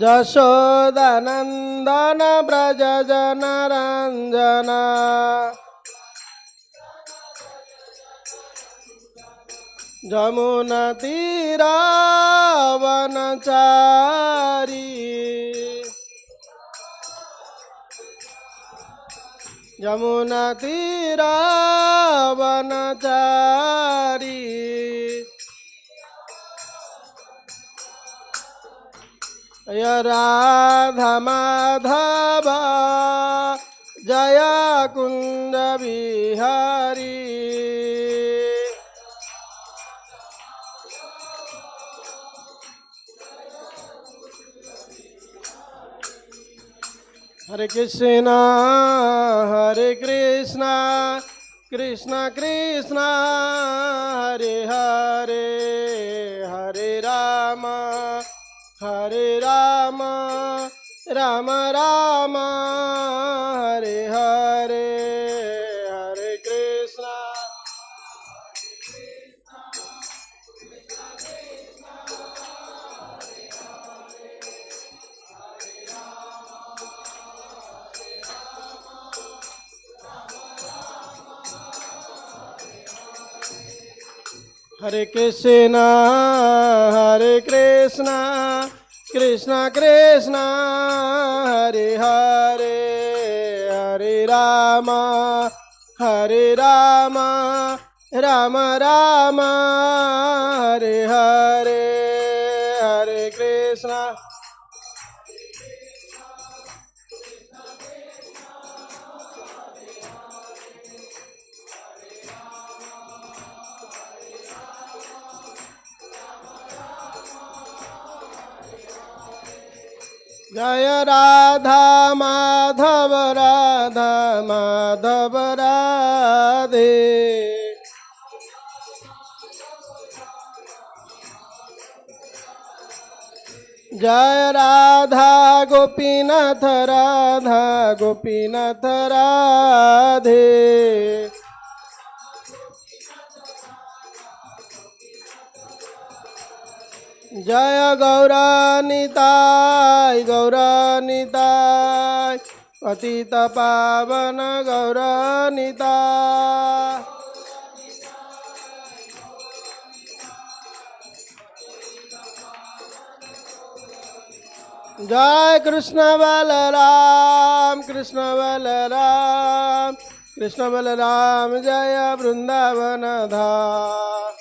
যশোদানন্দন ব্রজ জনরঞ্জন যমুনা তীরাবনচারী যমুনা তীরাবনচারী রাধা মাধব জয় কুঞ্জ বিহারী হরে কৃষ্ণ হরে কৃষ্ণ কৃষ্ণ কৃষ্ণ হরে হরে হরে রাম হরে রাম রাম রাম হরে হরে হরে কৃষ্ণ হরে কৃষ্ণ হরে কৃষ্ণ কৃষ্ণ কৃষ্ণ হরে হরে হরে রাম রাম রাম হরে হরে হরে কৃষ্ণ জয় রাধা মাধব রাধা মাধব রাধে জয় রাধা গোপীনাথ রাধা গোপীনাথ রাধে জয় গৌরানিতাই গৌরানিতাই পতিত পাবন গৌরানিতাই জয় কৃষ্ণ বলরাম কৃষ্ণ বলরাম কৃষ্ণ বলরাম জয় বৃন্দাবন ধাম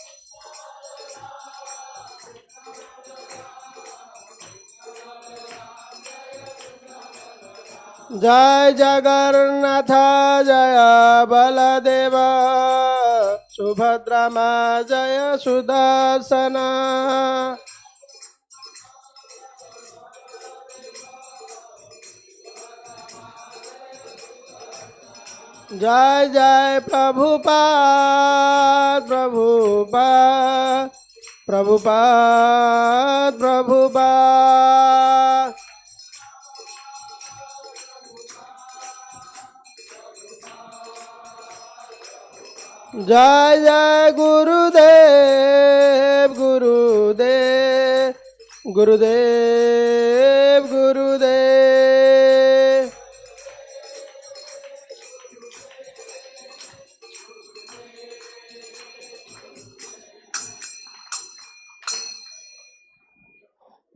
জয় জগন্নাথ জয় বলদেব সুভদ্রা মা জয় সুদর্শন জয় জয় প্রভুপাদ প্রভুপাদ প্রভুপাদ প্রভুপাদ জয় জয় গুরুদেব গুরুদেব গুরুদেব গুরুদেব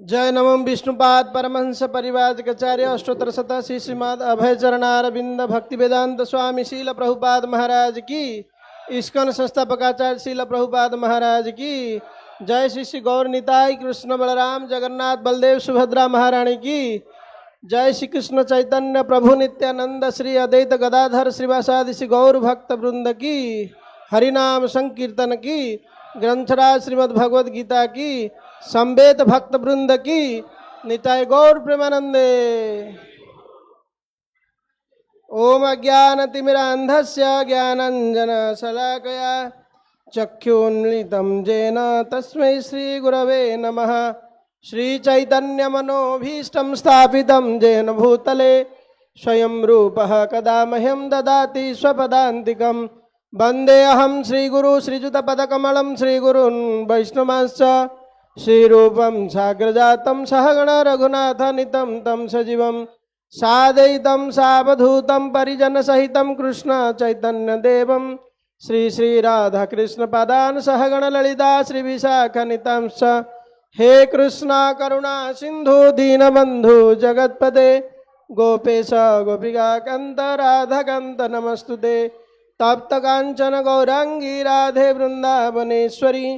जय नमः विष्णुपाद परमहंस परिवाजकाचार्य अष्टोत्तर शतक श्री श्रीमद अभय चरणारविंद भक्ति वेदांत स्वामी शील प्रभुपाद महाराज की इस्कन संस्थापकाचार्य शील प्रभुपाद महाराज की जय श्री श्री गौर निताई कृष्ण बलराम जगन्नाथ बलदेव सुभद्रा महारानी की जय श्री कृष्ण चैतन्य प्रभु नित्यानंद श्री अद्वैत गदाधर श्रीवासादि श्री गौर भक्त वृंद की हरिनाम संकीर्तन की ग्रंथराज श्रीमद् भगवद गीता की संवेद भक्त वृंद की निताय गौर प्रेमानंदे। ओम अज्ञानतिमिरान्धस्य ज्ञानाञ्जनशलाकया चक्षुन्मिलितं येन तस्मै श्रीगुरवे नमः। श्रीचैतन्यमनोभीष्टं स्थापितं येन भूतले स्वयं रूपः कदा मह्यं ददाति स्वपदान्तिकं वन्देऽहं श्रीगुरु श्रीयुतपदकमलं श्रीगुरून् वैष्णवांश्च श्रीरूपं साग्रजातं सहगण रघुनाथानितं तं सजीवं सादयितं सावधूतं परिजनसहितं कृष्ण चैतन्यदेवं श्री श्री राधा कृष्ण पदान् सहगण ललिता श्री विशाखानितं च हे कृष्णा करुणा सिंधु दीनबंधु जगत्पते गोपेश गोपिका कांत राधा कांत नमस्तुते तप्त कांचन गौरांगी राधे वृंदावनेश्वरी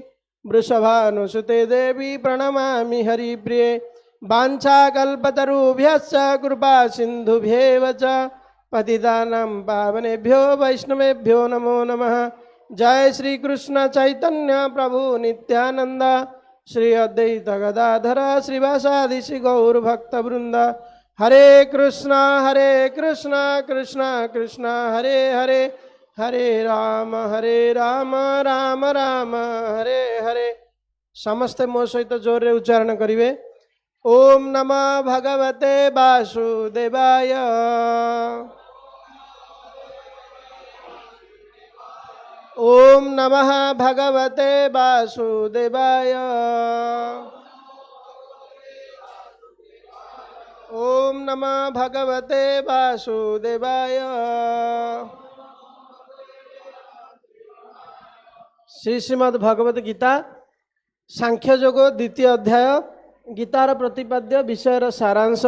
वृषभानुसुते देवी प्रणमामि हरिप्रिये वाञ्छाकल्पतरुभ्यश्च कृपा सिन्धुभ्येव च पतितानां पावनेभ्यो वैष्णवेभ्यो नमो नमः। जय श्री कृष्ण चैतन्य प्रभु नित्यानंद श्री अद्वैत गदाधर श्रीवासादि श्री गौर भक्त वृंद। हरे कृष्णा कृष्ण कृष्ण हरे हरे हरे राम राम राम हरे हरे। समस्ते मो सहित जोर रे उच्चारण करिवे। ओम नमः भगवते वासुदेवाय। ओम नमः भगवते वासुदेवाय। ओम नमः भगवते वासुदेवाय। श्री श्रीमद् भगवत गीता सांख्य योग द्वितीय अध्याय गीतार प्रतिपाद्य विषयर सारांश।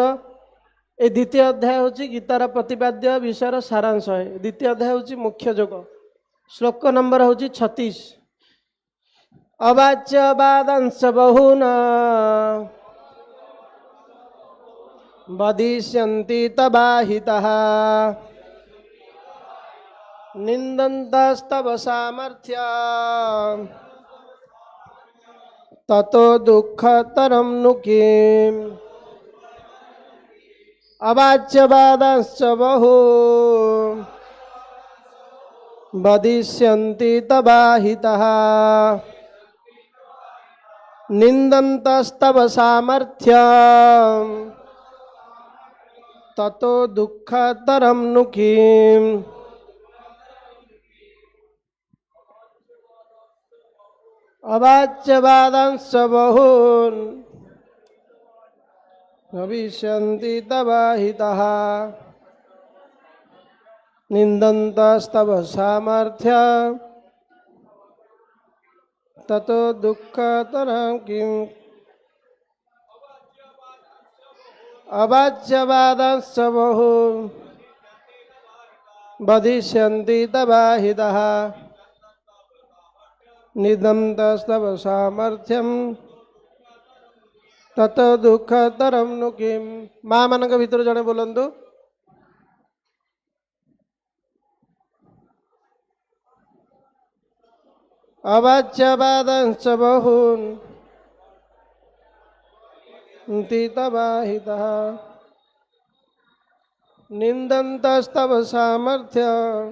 ए द्वितीय अध्याय हूँ गीतार प्रतिपाद्य विषयर सारांश है। द्वितीय अध्याय हूँ मुख्य योग। श्लोक नंबर हूँ 36। अवाच्य वादंश बहून वदिष्यन्ति तबाहितः निन्दन्तस्तव सामर्थ्य ततो दुःखतरं नु किम्। अवाच्यवादांश्च बहु वदिष्यन्ति तवाहितः निन्दन्तस्तव सामर्थ्यं ततो दुःखतरं नु किम्। अवाच्यवादांश्च बहून् भविष्यन्ति तवाहितः निन्दन्तस्तव सामर्थ्यं ततो दुःखतरं किम्। अवाच्यवादांश्च बहून् वदिष्यन्ति तवाहितः निन्दन्तस्तव सामर्थ्यं ततो दुःखतरं नु किम्। माँ मानक भितर जड़े बोलंतु। अवाच्यवादांश्च बहून् तवाहितः निन्दन्तस्तव सामर्थ्यं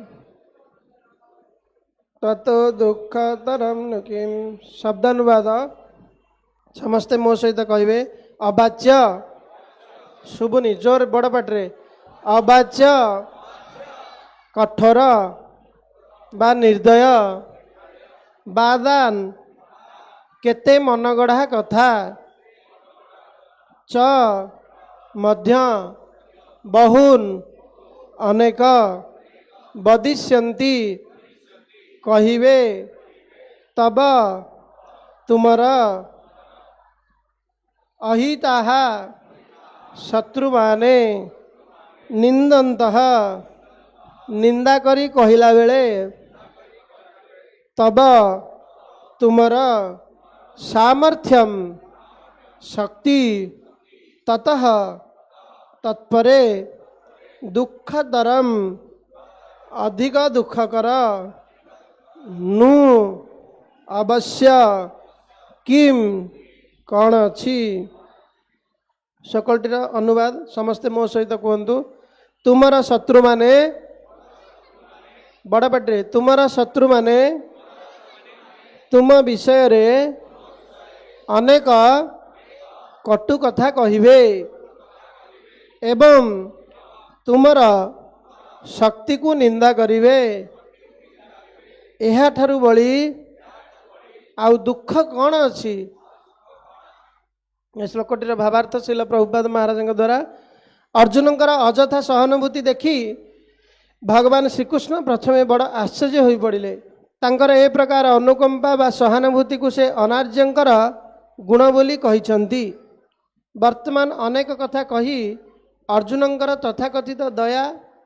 ततो दुःखतरं नु किम्। शब्दानुवाद समस्ते मो सहित कहिबे। अवाच्य शुभुनी जोर बड़ पाटरे। अवाच्य कठोर बा निर्दय वादान केते मनगढ़ा कथा च मध्य बहुन अनेक वदिष्यन्ति कहिवे तब तुमर अहिताः शत्रु माने निंदन्तः निंदा करी कहिला बेले तब तुमर सामर्थ्यम शक्ति ततः तत्परे दुःखतरम अधिक दुःखकर नु अवश्य किम कौन अच्छी। सकलटीर अनुवाद समस्ते मो सहित कहतु। तुमर शत्रु माने बड़ पाटे तुमर शत्रु माने तुम विषय रे अनेक कटु कथा कहिबे एवं तुमर शक्ति को निंदा करिवे। एहा ठारू बड़ी आउ दुख कौन अच्छी। ए श्लोकटीर भावार्थ श्रील प्रभुपाद महाराज द्वारा अर्जुनकर अजथा सहानुभूति देखि भगवान श्रीकृष्ण प्रथमे बड़ आश्चर्य हो पड़े। तांकर ए प्रकार अनुकंपा बा सहानुभूति को से अनार्यंकर गुण बोली कहिसंती। वर्तमान अनेक कथा कही अर्जुनकर तथाकथित दया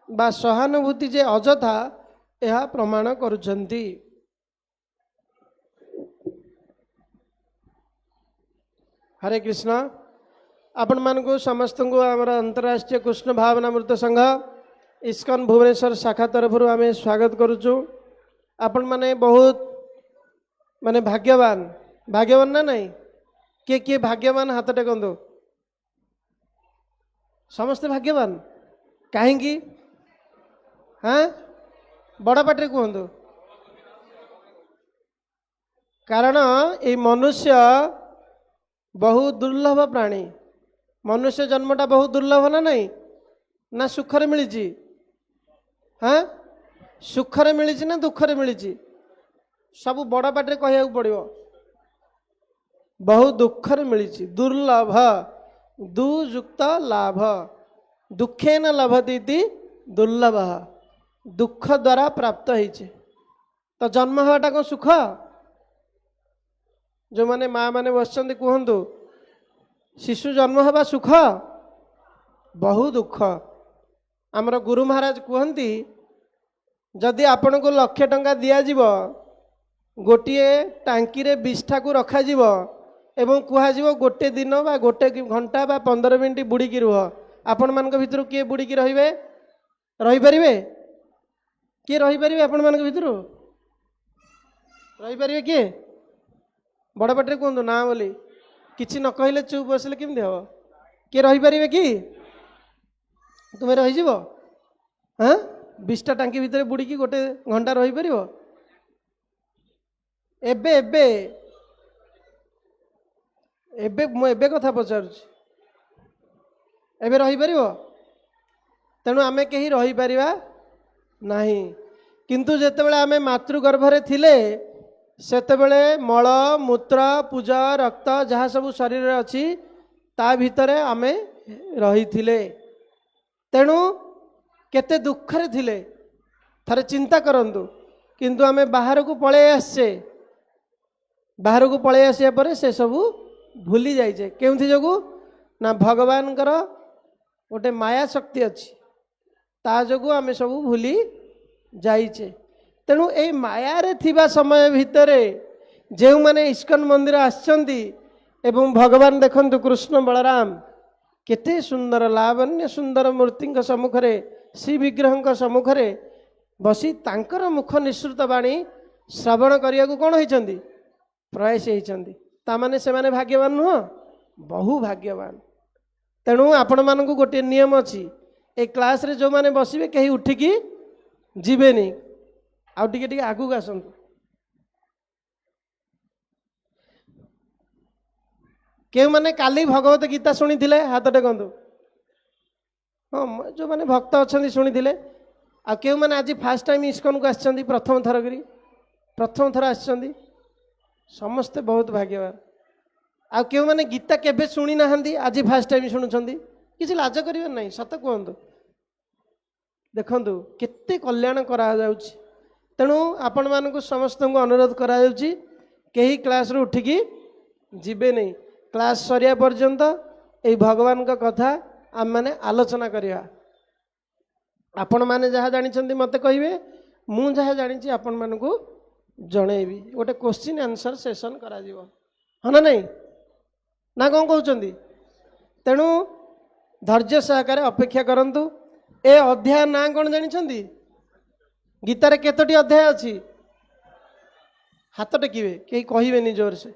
बा सहानुभूति जे अजथा यह प्रमाण करुछंती। हरे कृष्ण। आपण मानकु समस्त को आमर अंतर्राष्ट्रीय कृष्ण भावनामृत संघ इस्कन भुवनेश्वर शाखा तरफ आम स्वागत करुचु। आपण माने बहुत माने भाग्यवान भाग्यवान ना नहीं किए भाग्यवान हाथ टेकंदो समस्ते भाग्यवान कहीं हाँ बड़ पाटे कहतु कारण ये मनुष्य बहुत दुर्लभ प्राणी। मनुष्य जन्मटा बहुत दुर्लभ ना नहीं ना सुखरे मिली हाँ सुखरे मिली ना दुखरे मिली सब बड़ पाटे कहया पड़ो बहुत दुखरे मिली दुर्लभ दुयुक्त लाभ दुखे न लभती दुर्लभ दुख द्वारा प्राप्त होइछे। तो जन्म हवाटा कौन सुख जो माने माँ माने बसचंदी कहतु शिशु जन्म हवा सुख बहु दुख। आमर गुरु महाराज कहती जदि आपण को लक्षे टंका दिज्व गोटे टांकी रे 20टा को रखा एवं कहुव गोटे दिन बा गोटे घंटा बा 15 मिनिट बुड़ीकी रुह आपण मान भितर किए बुड़ीकी रहिबे रहीपरिवे किए रहीपरिवे आपण मान भितर रहीपरिवे किए बड़ पाटे कहतु ना बोली किसी न कहले चुप बसले केमती हम किए रहीपरिवे कि तुम्हें रहीज हाँ 20टा टांकी भितर बुड़ीकी गोटे घंटा रहीपर एबे एबे एबे मुझे कथा पचारुची एबे रहीपर तेणु आमे कहीं रहीपर नहीं। किंतु जेतेबेले आमे मातृगर्भरे थिले सेतेबेले मल मूत्र पूज रक्त जहाँ सब शरीर अच्छी ता भितरे आमे रही थिले। तेणु केते दुखरे थिले थरे चिंता करंतु। किंतु आमे बाहर को पळे आसे बाहर को पळे आसिया परे से सबू भूली जाइए केउथि जोगु ना भगवान गोटे माया शक्ति अच्छी ता जोगु आमे सबू भूली जाइए। तेणु ए माया रे थिबा समय भितरे जो माने इस्कन मंदिर आछंती एवं भगवान देखंतु कृष्ण बलराम केते सुंदर लावण्य सुंदर मूर्ति सम्मुखरे श्री विग्रह सम्मुखरे बसी तांकर मुख निःसृत वाणी श्रवण करिया को कौन होइचंती प्रयास होइचंती तामाने से माने भाग्यवान नुह बहु भाग्यवान। तेणु आपण मानकु गोटे नियम अच्छी ए क्लास रे जो माने बसिबे कहीं उठिकी जीवेनी आउ टिके टिके आगु आसंतु। केउ माने काली भगवत गीता शुणी थिले हाथ टेकंतु हाँ जो माने भक्त अच्छी शुणी थिले आ केउ माने आज फास्ट टाइम इस्कन को आछंती प्रथम थर आछंती समस्ते बहुत भाग्यवान। आ केउ माने गीता केबे शुणी नाहंती आज फास्ट टाइम शुणुछंती किछि लाज करिवे नहीं सत कहंतु देखंतु केते कल्याण करा जाउछि। तेणु आपण मानकु समस्त को अनुरोध करा जाउछि केही क्लास रो उठिकी जीवे नहीं क्लास सरिया पर्यंत ए भगवान का कथा आम माने आलोचना करिया। आपण माने जहाँ जानिछंती मते कहिबे मु जहाँ जानिछि आपण मानकु जणेबी गोटे क्वेश्चन आंसर सेशन करा जीवो हाँ ना नहीं ना कौन कहउचंती। तेणु धैर्य सहकारे अपेक्षा करंतु। ए अध्याय ना कौन जानिछंती गीतारे केतोटी अध्याय अछि हाथ टेकिबे केही कहिबेनी जोर से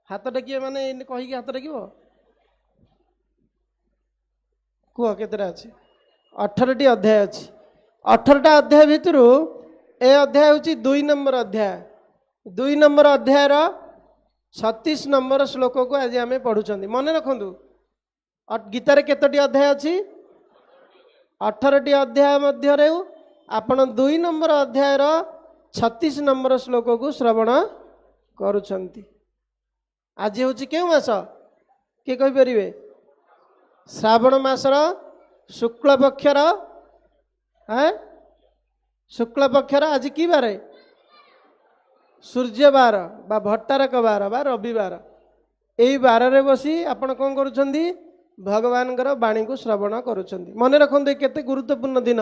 हाथ टेकिबे माने कहिकी हाथ टेकिबो कुह केतरा अछि 18टी अध्याय अछि 18टा अध्याय भितरु ए अध्याय हूँ 2 नंबर अध्याय 2 नंबर अध्यायर 36 नंबर श्लोक को आज आम पढ़ुं मन रखु गीतार केतोटी अध्याय अच्छी 18टी अध्याय मध्य आपण 2 नंबर अध्यायर 36 नंबर श्लोक को श्रवण करुछंती। आज हूँ क्यों मास କିଏ କହିପାରିବେ? ଶ୍ରାବଣ ମାସର ଶୁକ୍ଳ ପକ୍ଷର ଶୁକ୍ଳ ପକ୍ଷର ଆଜି କି ବାର? ସୂର୍ଯ୍ୟବାର ବା ଭଟ୍ଟାରକ ବାର ବା ରବିବାର। ଏଇ ବାରରେ ବସି ଆପଣ କ'ଣ କରୁଛନ୍ତି? ଭଗବାନଙ୍କର ବାଣୀକୁ ଶ୍ରବଣ କରୁଛନ୍ତି। ମନେ ରଖନ୍ତୁ କେତେ ଗୁରୁତ୍ୱପୂର୍ଣ୍ଣ ଦିନ।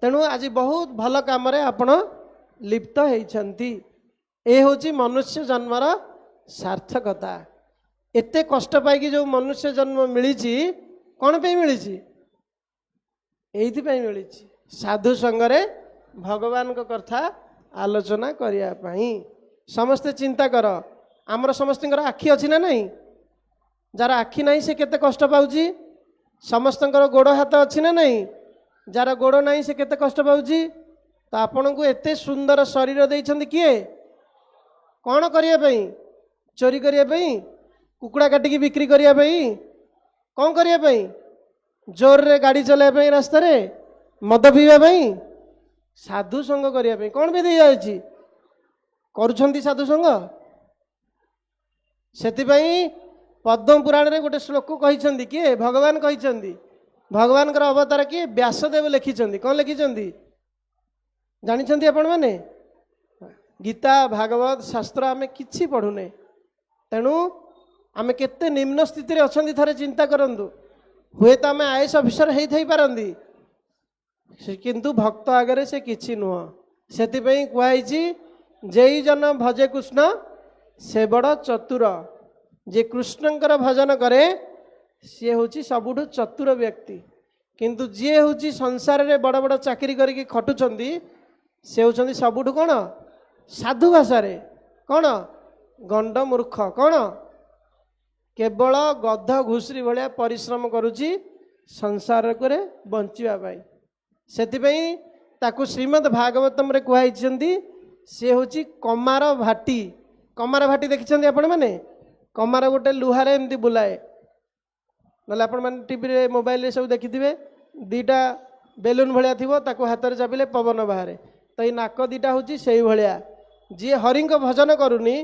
ତେଣୁ ଆଜି ବହୁତ ଭଲ କାମରେ ଆପଣ ଲିପ୍ତ ହେଇଛନ୍ତି। ଏ ହେଉଛି ମନୁଷ୍ୟ ଜନ୍ମର ସାର୍ଥକତା। ଏତେ କଷ୍ଟ ପାଇକି ଯେଉଁ ମନୁଷ୍ୟ ଜନ୍ମ ମିଳିଛି, କ'ଣ ପାଇଁ ମିଳିଛି? ଏଇଥିପାଇଁ ମିଳିଛି, ସାଧୁ ସଙ୍ଗରେ ଭଗବାନଙ୍କ କଥା ଆଲୋଚନା କରିବା ପାଇଁ। ସମସ୍ତେ ଚିନ୍ତା କର, ଆମର ସମସ୍ତଙ୍କର ଆଖି ଅଛି ନା ନାହିଁ? ଯାହାର ଆଖି ନାହିଁ ସେ କେତେ କଷ୍ଟ ପାଉଛି। ସମସ୍ତଙ୍କର ଗୋଡ଼ ହାତ ଅଛି ନା ନାହିଁ? ଯାହାର ଗୋଡ଼ ନାହିଁ ସେ କେତେ କଷ୍ଟ ପାଉଛି। ତ ଆପଣଙ୍କୁ ଏତେ ସୁନ୍ଦର ଶରୀର ଦେଇଛନ୍ତି କିଏ? କ'ଣ କରିବା ପାଇଁ? ଚୋରି କରିବା ପାଇଁ? କୁକୁଡ଼ା କାଟିକି ବିକ୍ରି କରିବା ପାଇଁ? କ'ଣ କରିବା ପାଇଁ? ଜୋରରେ ଗାଡ଼ି ଚଲାଇବା ପାଇଁ? ରାସ୍ତାରେ ମଦ ପିଇବା ପାଇଁ? ସାଧୁ ସଙ୍ଗ କରିବା ପାଇଁ। କ'ଣ ପାଇଁ ଦିଆଯାଇଛି? କରୁଛନ୍ତି ସାଧୁ ସଙ୍ଗ। ସେଥିପାଇଁ ପଦ୍ମ ପୁରାଣରେ ଗୋଟେ ଶ୍ଲୋକ କହିଛନ୍ତି। କିଏ? ଭଗବାନ କହିଛନ୍ତି। ଭଗବାନଙ୍କର ଅବତାର କିଏ? ବ୍ୟାସଦେବ ଲେଖିଛନ୍ତି। କ'ଣ ଲେଖିଛନ୍ତି ଜାଣିଛନ୍ତି ଆପଣମାନେ? ଗୀତା, ଭାଗବତ, ଶାସ୍ତ୍ର ଆମେ କିଛି ପଢ଼ୁନେ। ତେଣୁ ଆମେ କେତେ ନିମ୍ନ ସ୍ଥିତିରେ ଅଛନ୍ତି ଥରେ ଚିନ୍ତା କରନ୍ତୁ। ହୁଏତ ଆମେ ଆଇଏଏସ୍ ଅଫିସର ହେଇଥାଇପାରନ୍ତି, କିନ୍ତୁ ଭକ୍ତ ଆଗରେ ସେ କିଛି ନୁହଁ। ସେଥିପାଇଁ କୁହାଯାଇଛି, ଯେଇ ଜନ ଭଜେ କୃଷ୍ଣ ସେ ବଡ଼ ଚତୁର। ଯେ କୃଷ୍ଣଙ୍କର ଭଜନ କରେ ସିଏ ହେଉଛି ସବୁଠୁ ଚତୁର ବ୍ୟକ୍ତି। କିନ୍ତୁ ଯିଏ ହେଉଛି ସଂସାରରେ ବଡ଼ ବଡ଼ ଚାକିରି କରିକି ଖଟୁଛନ୍ତି, ସେ ହେଉଛନ୍ତି ସବୁଠୁ କ'ଣ? ସାଧୁ ଭାଷାରେ କ'ଣ? ଗଣ୍ଡ ମୂର୍ଖ। କ'ଣ? କେବଳ ଗଧ ଘୁଷୁରି ଭଳିଆ ପରିଶ୍ରମ କରୁଛି ସଂସାରରେ ବଞ୍ଚିବା ପାଇଁ। ସେଥିପାଇଁ ତାକୁ ଶ୍ରୀମଦ୍ ଭାଗବତମରେ କୁହାଯାଇଛନ୍ତି, ସେ ହେଉଛି କମାର ଭାଟି। କମାର ଭାଟି ଦେଖିଛନ୍ତି ଆପଣମାନେ? କମାର ଗୋଟେ ଲୁହାରେ ଏମିତି ବୁଲାଏ, ନହେଲେ ଆପଣମାନେ ଟିଭିରେ ମୋବାଇଲରେ ସବୁ ଦେଖିଥିବେ। ଦୁଇଟା ବେଲୁନ୍ ଭଳିଆ ଥିବ, ତାକୁ ହାତରେ ଚାପିଲେ ପବନ ବାହାରେ। ତ ଏଇ ନାକ ଦୁଇଟା ହେଉଛି ସେଇଭଳିଆ। ଯିଏ ହରିଙ୍କ ଭଜନ କରୁନି,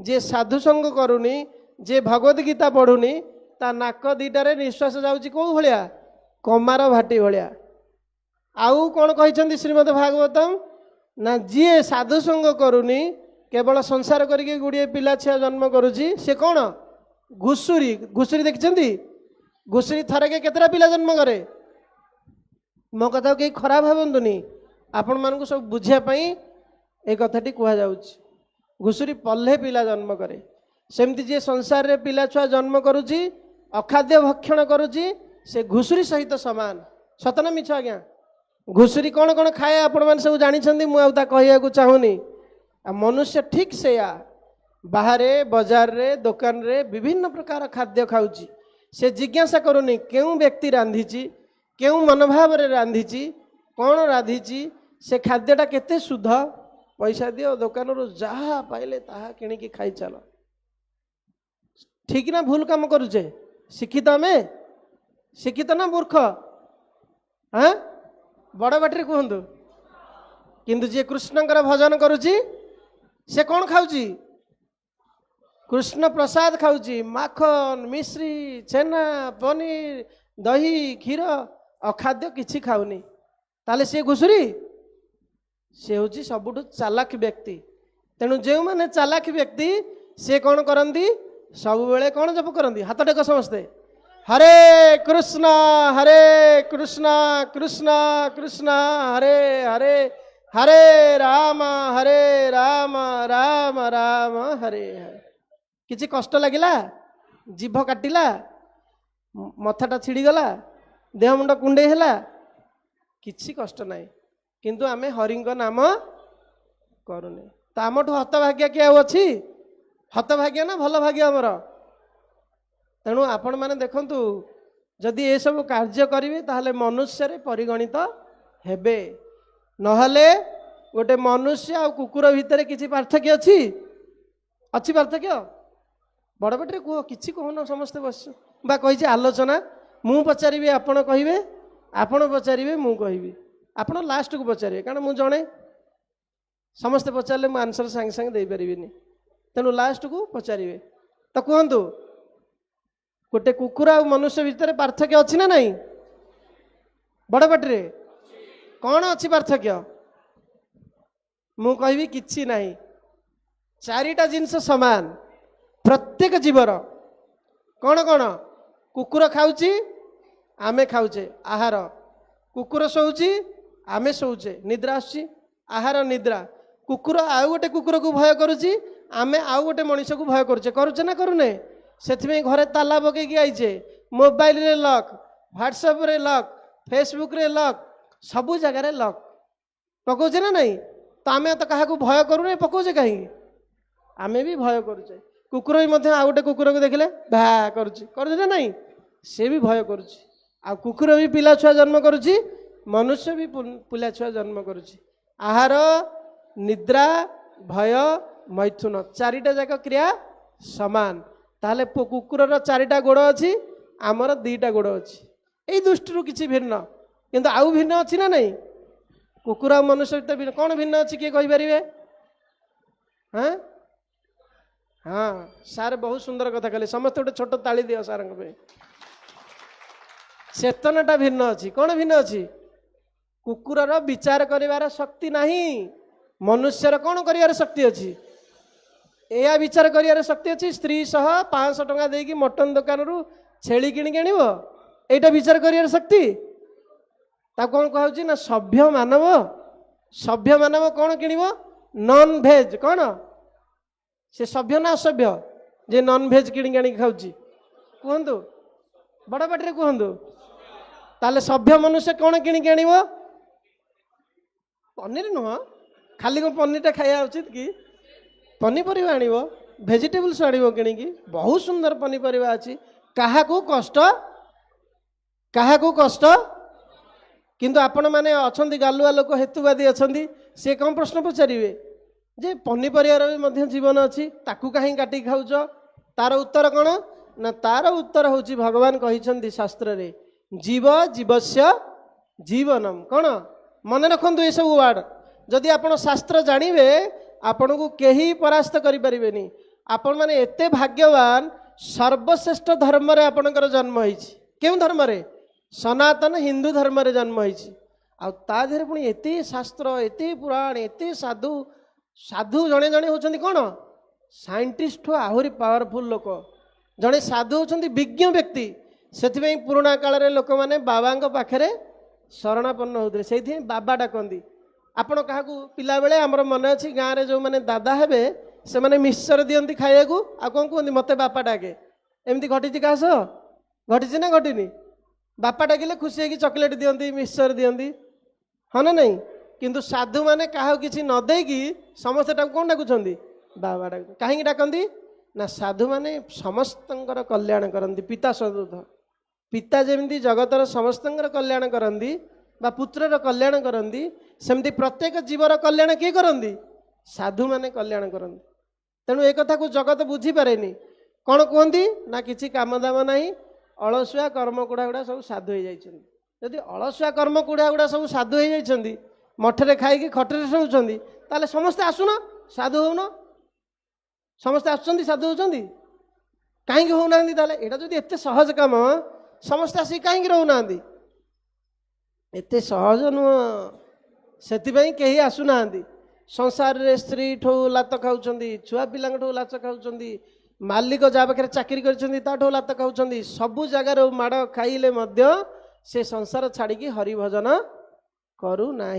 ଯିଏ ସାଧୁସଙ୍ଗ କରୁନି, ଯିଏ ଭଗବତ ଗୀତା ପଢ଼ୁନି, ତା ନାକ ଦୁଇଟାରେ ନିଶ୍ୱାସ ଯାଉଛି କେଉଁ ଭଳିଆ? କମାର ଭାଟି ଭଳିଆ। ଆଉ କ'ଣ କହିଛନ୍ତି ଶ୍ରୀମଦ୍ ଭାଗବତମ? ନା ଯିଏ ସାଧୁସଙ୍ଗ କରୁନି, କେବଳ ସଂସାର କରିକି ଗୁଡ଼ିଏ ପିଲା ଛୁଆ ଜନ୍ମ କରୁଛି, ସେ କ'ଣ? ଘୁଷୁରି। ଘୁଷୁରି ଦେଖିଛନ୍ତି? ଘୁଷୁରି ଥରକେ କେତେଟା ପିଲା ଜନ୍ମ କରେ? ମୋ କଥାକୁ କେହି ଖରାପ ଭାବନ୍ତୁନି, ଆପଣମାନଙ୍କୁ ସବୁ ବୁଝିବା ପାଇଁ ଏ କଥାଟି କୁହାଯାଉଛି। ଘୁଷୁରି ପଲ୍ହେ ପିଲା ଜନ୍ମ କରେ। ସେମିତି ଯିଏ ସଂସାରରେ ପିଲା ଛୁଆ ଜନ୍ମ କରୁଛି, ଅଖାଦ୍ୟ ଭକ୍ଷଣ କରୁଛି, ସେ ଘୁଷୁରି ସହିତ ସମାନ। ସତ ନା ମିଛ ଆଜ୍ଞା? ଘୁଷୁରି କ'ଣ କ'ଣ ଖାଏ ଆପଣମାନେ ସବୁ ଜାଣିଛନ୍ତି, ମୁଁ ଆଉ ତା କହିବାକୁ ଚାହୁଁନି। ଆଉ ମନୁଷ୍ୟ ଠିକ୍ ସେୟା, ବାହାରେ ବଜାରରେ ଦୋକାନରେ ବିଭିନ୍ନ ପ୍ରକାର ଖାଦ୍ୟ ଖାଉଛି। ସେ ଜିଜ୍ଞାସା କରୁନି କେଉଁ ବ୍ୟକ୍ତି ରାନ୍ଧିଛି, କେଉଁ ମନୋଭାବରେ ରାନ୍ଧିଛି, କ'ଣ ରାନ୍ଧିଛି, ସେ ଖାଦ୍ୟଟା କେତେ ଶୁଦ୍ଧ। ପଇସା ଦିଅ, ଦୋକାନରୁ ଯାହା ପାଇଲେ ତାହା କିଣିକି ଖାଇଚାଲ। ଠିକ୍ ନା ଭୁଲ କାମ କରୁଛେ? ଶିକ୍ଷିତ ଆମେ? ଶିକ୍ଷିତ ନା ମୂର୍ଖ? ବଡ଼ ପାଟିରେ କୁହନ୍ତୁ। କିନ୍ତୁ ଯିଏ କୃଷ୍ଣଙ୍କର ଭଜନ କରୁଛି, ସେ କ'ଣ ଖାଉଛି? କୃଷ୍ଣ ପ୍ରସାଦ ଖାଉଛି। ମାଖନ, ମିଶ୍ରି, ଛେନା, ପନିର, ଦହି, କ୍ଷୀର, ଅଖାଦ୍ୟ କିଛି ଖାଉନି। ତାହେଲେ ସେ ଘୁଷୁରି? ସେ ହେଉଛି ସବୁଠୁ ଚାଲାକ ବ୍ୟକ୍ତି। ତେଣୁ ଯେଉଁମାନେ ଚାଲାକ ବ୍ୟକ୍ତି, ସେ କ'ଣ କରନ୍ତି? ସବୁବେଳେ କ'ଣ ଜପ କରନ୍ତି? ହାତ ଟେକ ସମସ୍ତେ। ହରେ କୃଷ୍ଣ କୃଷ୍ଣ କୃଷ୍ଣ ହରେ ହରେ, ହରେ ରାମ ରାମ ରାମ ହରେ ହରେ। କିଛି କଷ୍ଟ ଲାଗିଲା? ଜିଭ କାଟିଲା? ମଥାଟା ଛିଡ଼ିଗଲା? ଦେହ ମୁଣ୍ଡ କୁଣ୍ଡେଇ ହେଲା? କିଛି କଷ୍ଟ ନାହିଁ। କିନ୍ତୁ ଆମେ ହରିଙ୍କ ନାମ କରୁନେ। ତ ଆମଠୁ ହତଭାଗ୍ୟ କିଏ ଆଉ ଅଛି? ହତଭାଗ୍ୟ ନା ଭଲ ଭାଗ୍ୟ ଆମର? ତେଣୁ ଆପଣମାନେ ଦେଖନ୍ତୁ, ଯଦି ଏସବୁ କାର୍ଯ୍ୟ କରିବେ ତାହେଲେ ମନୁଷ୍ୟରେ ପରିଗଣିତ ହେବେ। ନହେଲେ ଗୋଟେ ମନୁଷ୍ୟ ଆଉ କୁକୁର ଭିତରେ କିଛି ପାର୍ଥକ୍ୟ ଅଛି? ଅଛି ପାର୍ଥକ୍ୟ? ବଡ଼ ପାଟିରେ କୁହ, କିଛି କହୁନ, ସମସ୍ତେ ବସିଛୁ। ବା କହିଛି ଆଲୋଚନା, ମୁଁ ପଚାରିବି ଆପଣ କହିବେ, ଆପଣ ପଚାରିବେ ମୁଁ କହିବି, ଆପଣ ଲାଷ୍ଟକୁ ପଚାରିବେ। କାରଣ ମୁଁ ଜଣେ, ସମସ୍ତେ ପଚାରିଲେ ମୁଁ ଆନ୍ସର ସାଙ୍ଗେ ସାଙ୍ଗେ ଦେଇପାରିବିନି। ତେଣୁ ଲାଷ୍ଟକୁ ପଚାରିବେ। ତ କୁହନ୍ତୁ, गोटे कुकुर आ मनुष्य भितर पार्थक्य अच्छी ना नहीं बड़ पाटी कौन अच्छी पार्थक्य मु कहबी किछि नहीं चारिटा जिनस समान प्रत्येक जीवर कौन कौन कुकुर खाऊची आमे खाऊचे आहार कुकुर शोची आमे शोचे निद्रा आसुची आहार निद्रा कुकुर आउ गोटे कुकुर को भय करुची आमे आउ गोटे मनीष को भय करुचे करुचे ना करूने से घरे ताला पकईकि आईचे मोबाइल रे लक व्हाट्सएप रे लक फेसबुक रे लक सबू जगार लक पकाउे ना नहीं तो आम तो क्या भय करूने पकाउे कहीं आम भी भय करुचे कुकुर भी आउ गोटे कुकुर को देखले भा करुचे ना नहीं सी भी भय करुचे आ कुकुर भी पिला छुआ जन्म करुची मनुष्य भी पिला छुआ जन्म करुची आहार निद्रा भय मैथुन चारिटा जाक क्रिया समान ताहले कुकुरर चारिटा गोड़ अच्छी आमर दीटा गोड़ अच्छी यही दृष्टि किसी भिन्न किंतु आउ भिन्न अच्छी ना नहीं कुकुर आ मनुष्य भिन्न कौन भिन्न अच्छी किए कहींपारे हाँ हाँ सार बहुत सुंदर कथा कहले समस्त गोटे छोट ताली दियो सार चेतनाटा भिन्न अच्छी कौन भिन्न अच्छी कुकुरर विचार करिवार शक्ति नहीं मनुष्यर कौन करिवार शक्ति अच्छी या विचार करिवार शक्ति अच्छी स्त्री सह 500 टंका देकी मटन दुकान रु छेली किणी आनिब एटा विचार करिवार शक्ति ता कौन कहउची ना सभ्य मानव कौन किनिब नॉन भेज कौन से सभ्य ना असभ्य जे नॉन भेज किणी आनी खाउची कहंतु बड़ पाटी कहंतु ताले सभ्य मनुष्य कौन किणी आनिब पनीर नुह खाली कौन पनीरटा खाया उचित कि पनीपरिया आनिब भेजिटेबल्स आनिब किणिकी बहुत सुंदर पनीपरिया अच्छी काहाकू कष्ट किंतु आपण माने अछंती गालुआ लोक हेतुवादी अछंती से कौन प्रश्न पचारे जे पनीपरियार भी जीवन अच्छी ताकू कहीं काटी खाऊच तार उत्तर कौन ना तार उत्तर होची भगवान कहिसंती शास्त्र रे जीव जीवस्य जीवनम कौन मन रखु ये सब वार्ड जदि आपण शास्त्र जानिबे आपण को केही परास्त करि परिबेनी आपण माने एते भाग्यवान सर्वश्रेष्ठ धर्म रे आपणकर जन्म होईछि केउ धर्म रे सनातन हिंदू धर्म रे जन्म होईछि आ ता देहरे पुणी एते शास्त्र एते पुराण एते साधु साधु जणे जणे होचंती कोन साइंटिस्ट आहुरी पावरफुल लोक जणे साधु होचंती विज्ञ व्यक्ति सेथिबेई पुराणा काल रे लोक माने बाबांग पाखरे शरणापन्न होते से बाबा डाकती आपण क्या पिला बेले आमर मन अच्छी गाँव में जो मैंने दादा हेबे से मैंने मिक्सचर दियंती खाइया आ कौन कहते मत बापा डाके एमती घटी क्या सह घटी ना घटीनी बापा डाकिले खुशी होगी चॉकलेट दियंती मिक्सचर दियंती हाँ ना नहीं किंतु साधु मैंने क्या किसी न देकी समस्ते कौन डाकुंट बाबा डाक कहीं डाकती ना साधु मैंने समस्त कल्याण करती पिता सदुध पिता जमी जगतर समस्त कल्याण करती बा पुत्रर कल्याण करती सेमती प्रत्येक जीवर कल्याण किए करती साधु माने कल्याण करती तेणु एक कथा को जगत बुझी पारे कौन कहती ना किसी काम दाम ना अलसुआ कर्मकुड़ा गुड़ा सब साधु हो जाती अलसुआ कर्मकुड़ा गुड़ा सब साधु हो जाती मठरे खाई खटरे शोचती ताले समस्ते आसुन साधु होन समस्ते आसुच्च साधु होती कहीं होना यहाँ जो एत सहज काम समस्ते आसिक कहीं रोना एत सहज नुह से कहीं आसुना संसार रे स्त्री ठो लात खाऊं छुआ पिला लात खाऊं मालिक जहाँ पाखे चाकरी कर लात खाऊं सबू जगार माड़ खाइले से संसार छाड़ी हरिभजन करूना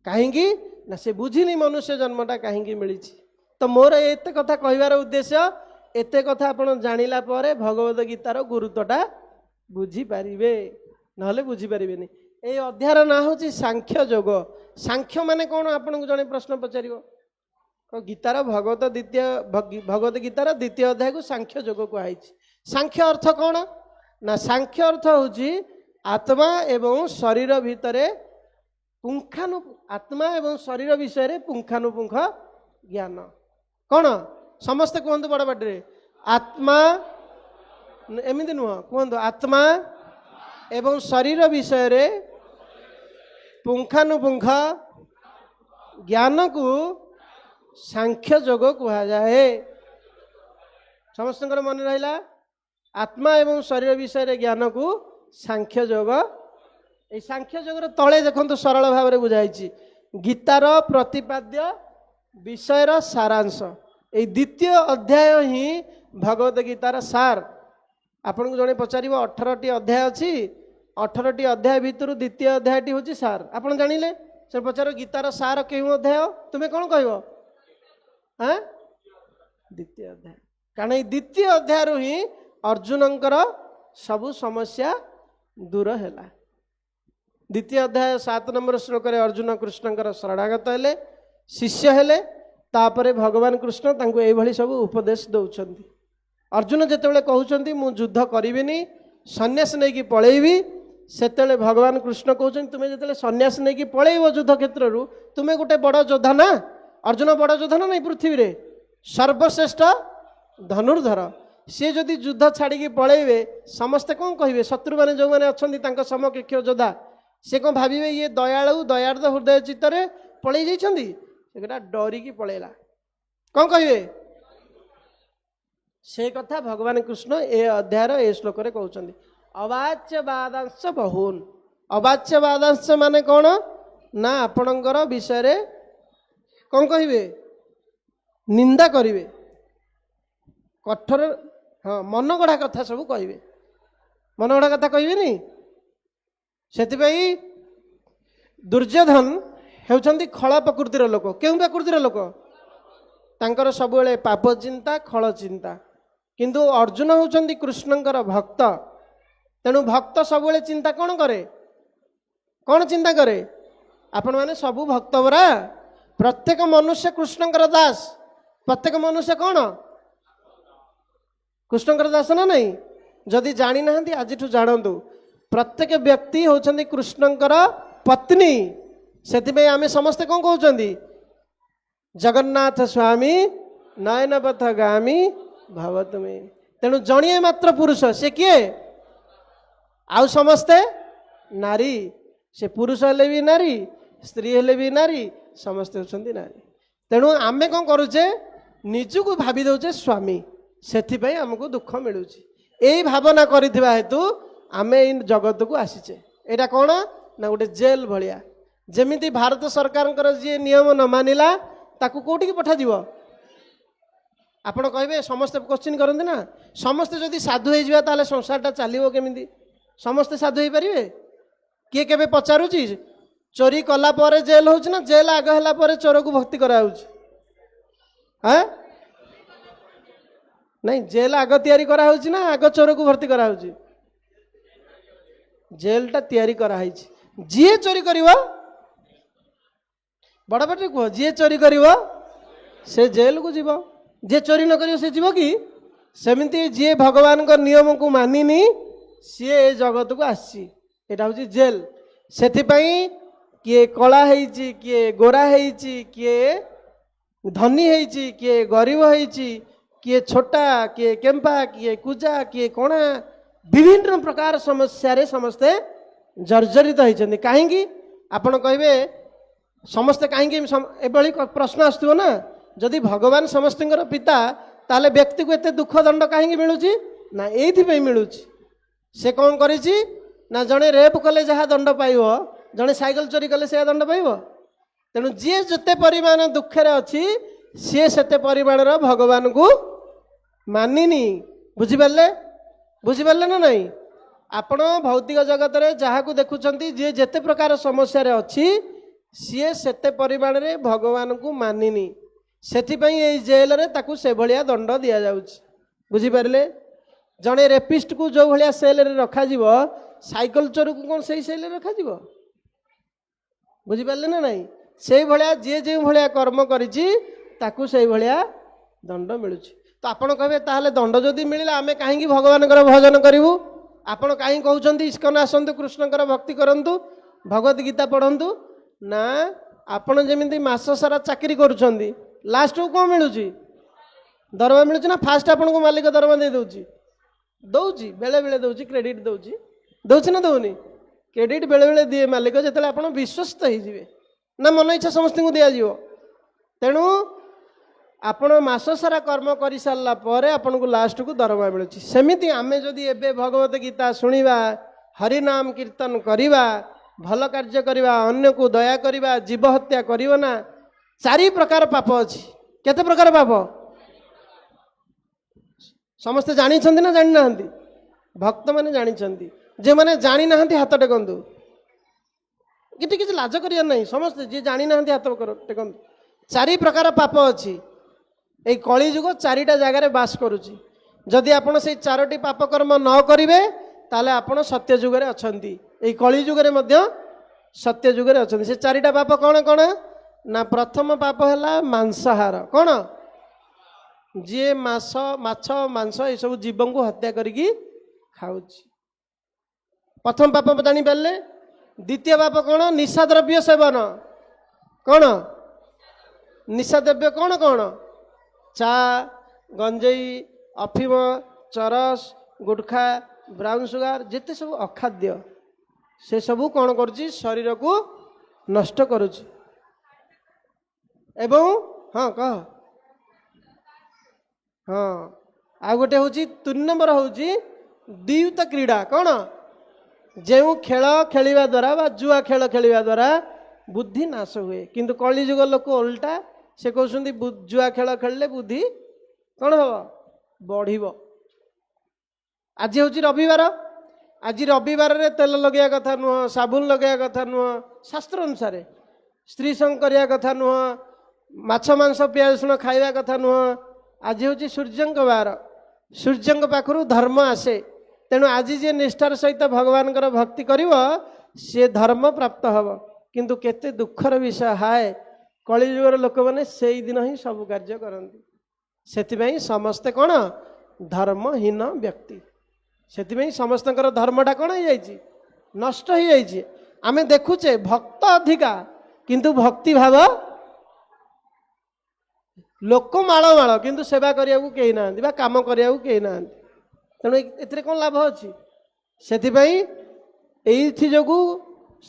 कहीं ना से बुझीनी मनुष्य जन्मटा कहीं मिली तो मोर एत कथा कहबार उद्देश्य एते कथा आपण जानिला परे भगवत गीतार गुरुत्वटा बुझीपारे ना बुझीपारे ये अध्यायर ना हूँ सांख्य योग सांख्य माने कौन आपन को जड़े प्रश्न पचार गीतार भगवत गीतार द्वितीय अध्याय को सांख्य योग कहुई सांख्य अर्थ कौन ना सांख्य अर्थ हूँ आत्मा एवं शरीर भितर पुंखानु आत्मा एवं शरीर विषय पुंखानुपुंख ज्ञान कौन समस्ते कहतु बड़ पाटे आत्मा एमती नुह कहतु आत्मा एवं शरीर विषय रे पुंखानुपुंख ज्ञान को सांख्य योग कहुए समस्त मन रहा आत्मा एवं शरीर विषय ज्ञान को सांख्य योग। ये सांख्य योग तले देखो सरल भाव में बुझाई गीतार प्रतिपाद्य विषयर सारांश। ये द्वितीय अध्याय ही भगवत गीतार सार। आपन को जने पचार 18टी अध्याय अच्छी 18टी अध्याय भितर द्वितीय अध्यायटी हूँ सार। आपन जानिले से पचार गीतार सार क्यों अध्याय तुम्हें कौन कह द्वितीय अध्याय। कारण ये द्वितीय अध्याय ही अर्जुनंकर सबु समस्या दूर है। द्वितीय अध्याय 7 नंबर श्लोक रे अर्जुन कृष्णंकर शरणागत हेले शिष्य हेले। तापरे भगवान कृष्ण तांको एई भली सब उपदेश दउछंती। अर्जुन जेतेबेले कहउछंती मु युद्ध करिबिनी सन्यास नहीं कि पळेइबी सेतेबेले भगवान कृष्ण कहउछंती तुमे जेतेबेले सन्यास नहीं कि पळेइबो युद्ध क्षेत्र रु तुमे गोटे बड़ योद्धा ना। अर्जुन बड़ योद्धा ना नहीं पृथ्वी रे सर्वश्रेष्ठ धनुर्धर। सी जदि युद्ध छाड़ी पलैबे समस्ते कौन कहे शत्रु मैंने जो मैंने अच्छा समकक्ष योद्धा से कौन भावे ये दयालु दयार्द हृदय चित्त पलि जाइछंती सेटा डरिकी पलैला कौन कहे से कथा भगवान कृष्ण ए अध्याय ए श्लोक रे कहउछंती। अवाच्य वादांश बहुन। अवाच्य वादांश माने कौन ना आपणकर विषय रे कौन कहे निंदा करिवे कठोर हाँ मनगढ़ा कथा सब कहे मनगढ़ा कथा कहबेनी। से दुर्योधन होउछंती खल प्रकृतिर लोक। केउं प्रकृतिर लोक तांकर सबुबेले पाप चिंता खल चिंता। किंतु अर्जुन होउछंती कृष्णंकर भक्त। तेणु भक्त सबुबेले चिंता कौन करे कौन चिंता करे आपण माने सबु भक्त बरा। प्रत्येक मनुष्य कृष्णंकर दास। प्रत्येक मनुष्य कौन कृष्णंकर दास ना नहीं। जदि जानी ना आज जानतु प्रत्येक व्यक्ति होउछंती कृष्णंकर पत्नी। सेतिबे आमे समस्ते कौन कहउछंती जगन्नाथ स्वामी नयनपथ गामी भवतु मे। तेणु जणिए मात्र पुरुष से किए आउ समस्ते नारी। से पुरुष हेले भी नारी स्त्री हेले भी नारी समस्ते होउछंती नारी। तेणु आमे कौन करुचे निजको भावी दउचे स्वामी सेथिपाई आमको दुख मिलूची। यही भावना करिथिबा हेतु आमे इन जगत को आसीचे। एटा कौन ना गोटे जेल भलिया। जेमिति भारत सरकार जी नियम न मानिला ताकू कोठी पठा दिबो। आपण कहबे समस्त क्वेश्चन करते ना समस्ते जदि साधु हो जावा ताले संसारटा चलिबो केमिति समस्ते साधु हो पारिबे किए केबे पचारुची चोरी कला परे जेल होउछ ना जेल आग हला परे चोर को भक्ति करा होउछ हां नहीं जेल आग तैयारी करा होउछ ना आग चोर को भर्ती करा होउछ जेल टा तैयारी करा होइछ जे चोरी करिवो बड़ पाटी कह जे चोरी करिवो से जेल को जीवो जे चोरी न करिवो से जीवो कि सेमिति जे भगवान को नियम को मानिनी सी ए जगत को आसी एटा होची जेल। सेथिपाई किए कला हेची किए गोरा हेची किए धनी हेची किए गरीब हेची किए छोटा किए केम्पा किए कुजा किए कोणा विभिन्न प्रकार समस्या रे समस्ते जर्जरित होइछन्ति। काहेकि आपण कहबे समस्ते काहेकि एबळी प्रश्न आस्तुओ ना जदि भगवान समस्तଙ୍କର पिता ताले व्यक्ति को एते दुख दंड काहेकि मिलुची ना एथि पे मिलुची। से कौन करिछि ना जड़े रेप कले जहाँ दंड पाइब जड़े साइकेल चोरी कले से दंड पाइब। तेणु जी जिते परिमाण दुखे अच्छी सी सेते परिमाण भगवान को मानिनी। बुझिपारे बुझिपारे ना नहीं आपण भौतिक जगत रे जहाँ को देखुंती जी जेते प्रकार समस्या रे अच्छी सी सेते परिमाण रे भगवान को मानिनी। सेथिपई ए जेल रे ताकू से भलिया दंड दिया जाउछि। बुझिपारे जड़े रेपिस्ट को जो भाया सेल रे रखा जीवो साइकेल चोर को कौन सही सेल रखा जीवो बुझिपारे ना नहीं से भाया जी जो भाया कर्म करिछि ताकू से भाया दंड मिलुछि। तो आपण कहबे ताहले दंड जदि मिलिला आमे काहेकि भगवानकर भजन करिवु आपण काहे कहउछन्ती इस्कन आसन्तु कृष्णकर भक्ति करन्तु भगवत गीता पढ़न्तु ना आपण जेमिति मास सारा चाकरी करूछन्ती लास्ट को कौन मिलुछि दरमा मिलुछि ना फास्ट आपण को मालिक दरमा दे दउछि दौची बेले बेले दौची क्रेडिट दौची दौची ना दौनी क्रेडिट बेले बेले दिए मालिक जिते आप विश्वस्त हो ना मन इच्छा समस्त को दिज्व। तेणु आपण मास सारा कर्म कर सारा पर आपन को लास्ट को दरमा मिलूँ सेमती आमे जदि एबे भगवत गीता शुणा हरिनाम कीर्तन करवा भल कार्य करवा अन्य को दया करवा जीव हत्या करना चारि प्रकार पाप अच्छी केते प्रकार पाप समस्ते जानी ना जानी ना भक्त मैंने जानी जे मैंने जानी ना हाथ टेकंतु किसी किसी लाज करिया नहीं समस्ते जे जानी ना हाथ टेकंतु चारि प्रकार पाप अच्छी ये कली जुग चारिटा जगार बास करुच्ची जदि आपण से चारोटी पाप कर्म न करेंगे ताले आपण सत्य जुगरे अछंती ये कली जुगरे मध्य सत्य जुगरे अछंती से चारिटा पाप कौन कौन ना प्रथम पाप है मांसाहार कौन जी माछ मांस ये सब जीव को हत्या करिकी खाऊची प्रथम पाप जानी पारे द्वितीय पाप कौन निशा द्रव्य सेवन कौन निशा द्रव्य कौन कौन चा गंजेई अफिम चरस गुटखा ब्राउन सुगार जिते सब अखाद्य से सब कौन करुच्ची शरीर को नष्ट करुच्ची एवं हाँ कह हाँ आ गोटे हूँ 3 नंबर हूँ द्वियुत क्रीड़ा कौन जो खेल खेलिया द्वारा बा जुआ खेल खेलिया द्वारा बुद्धि नाश हुए किंतु कलिजुग लोक उल्टा से कहते जुआ खेल खेलिले बुद्धि कौन हम बढ़ आज हूँ रविवार आज रविवार रे तेल लगे कथा नुह साबुन लगे कथा नुह शास्त्र अनुसार स्त्री संग करने कथा नुह माछ मांस पियाज रसुण खाଇବା कथा नुह आज हूँ सूर्यंक बार सूर्यंक पाखु धर्म आसे तेणु आज जे निष्ठार सहित भगवान भक्ति करिव सी धर्म प्राप्त हम किंतु केते दुखर विषय हाय कलिजुगर लोक मैंने से ही दिन ही सब कार्य करती से समस्ते कौन धर्महीन व्यक्ति से समस्त धर्मटा कौन हो नष्ट हो जाइए आमे देखुचे भक्त अधिका किंतु भक्ति भाव लोक माल माल किंतु सेवा करने को कहीं ना काम करने को कहीं ना तेणु ए कौन लाभ अच्छी से जो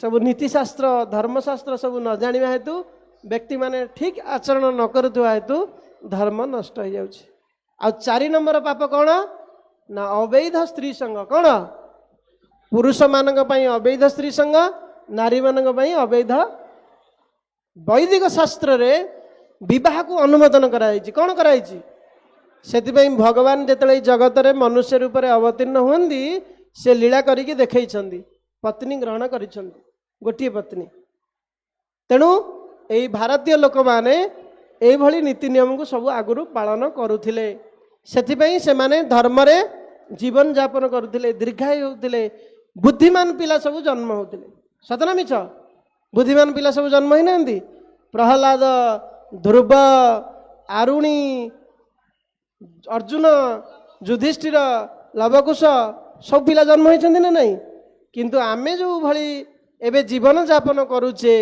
सब नीतिशास्त्र धर्मशास्त्र सब न जाना हेतु व्यक्ति माने ठीक आचरण न करुवा हेतु धर्म नष्ट हो जाउछि। आ 4 नंबर पाप कौन ना अवैध स्त्री संग कौन पुरुष मानक पई अवैध स्त्री संग नारी मानक पई अवैध वैदिक शास्त्र रे विवाह को अनुमोदन कराई कौन कराई से भगवान जिते जगत रे मनुष्य रूप में अवतीर्ण हुंदी से लीला करिके देखैछंदी पत्नी ग्रहण करिछंदी गोटिए पत्नी तेणु यही भारतीय लोक माने एभली नीति नियम को सब आगुरु पालन करुथिले सेथिपई से माने धर्म रे जीवन यापन करुथिले दीर्घायु होउथिले बुद्धिमान पिला सब जन्म होउथिले सतना मिछ बुद्धिमान पिला सब जन्म ही नांदी प्रहलाद ध्रुव आरुणी अर्जुन युधिष्ठिर लवकुश सब पिला जन्म होइछन्ति ना नहीं किंतु आमे जो भली एबे जीवन यापन करुचे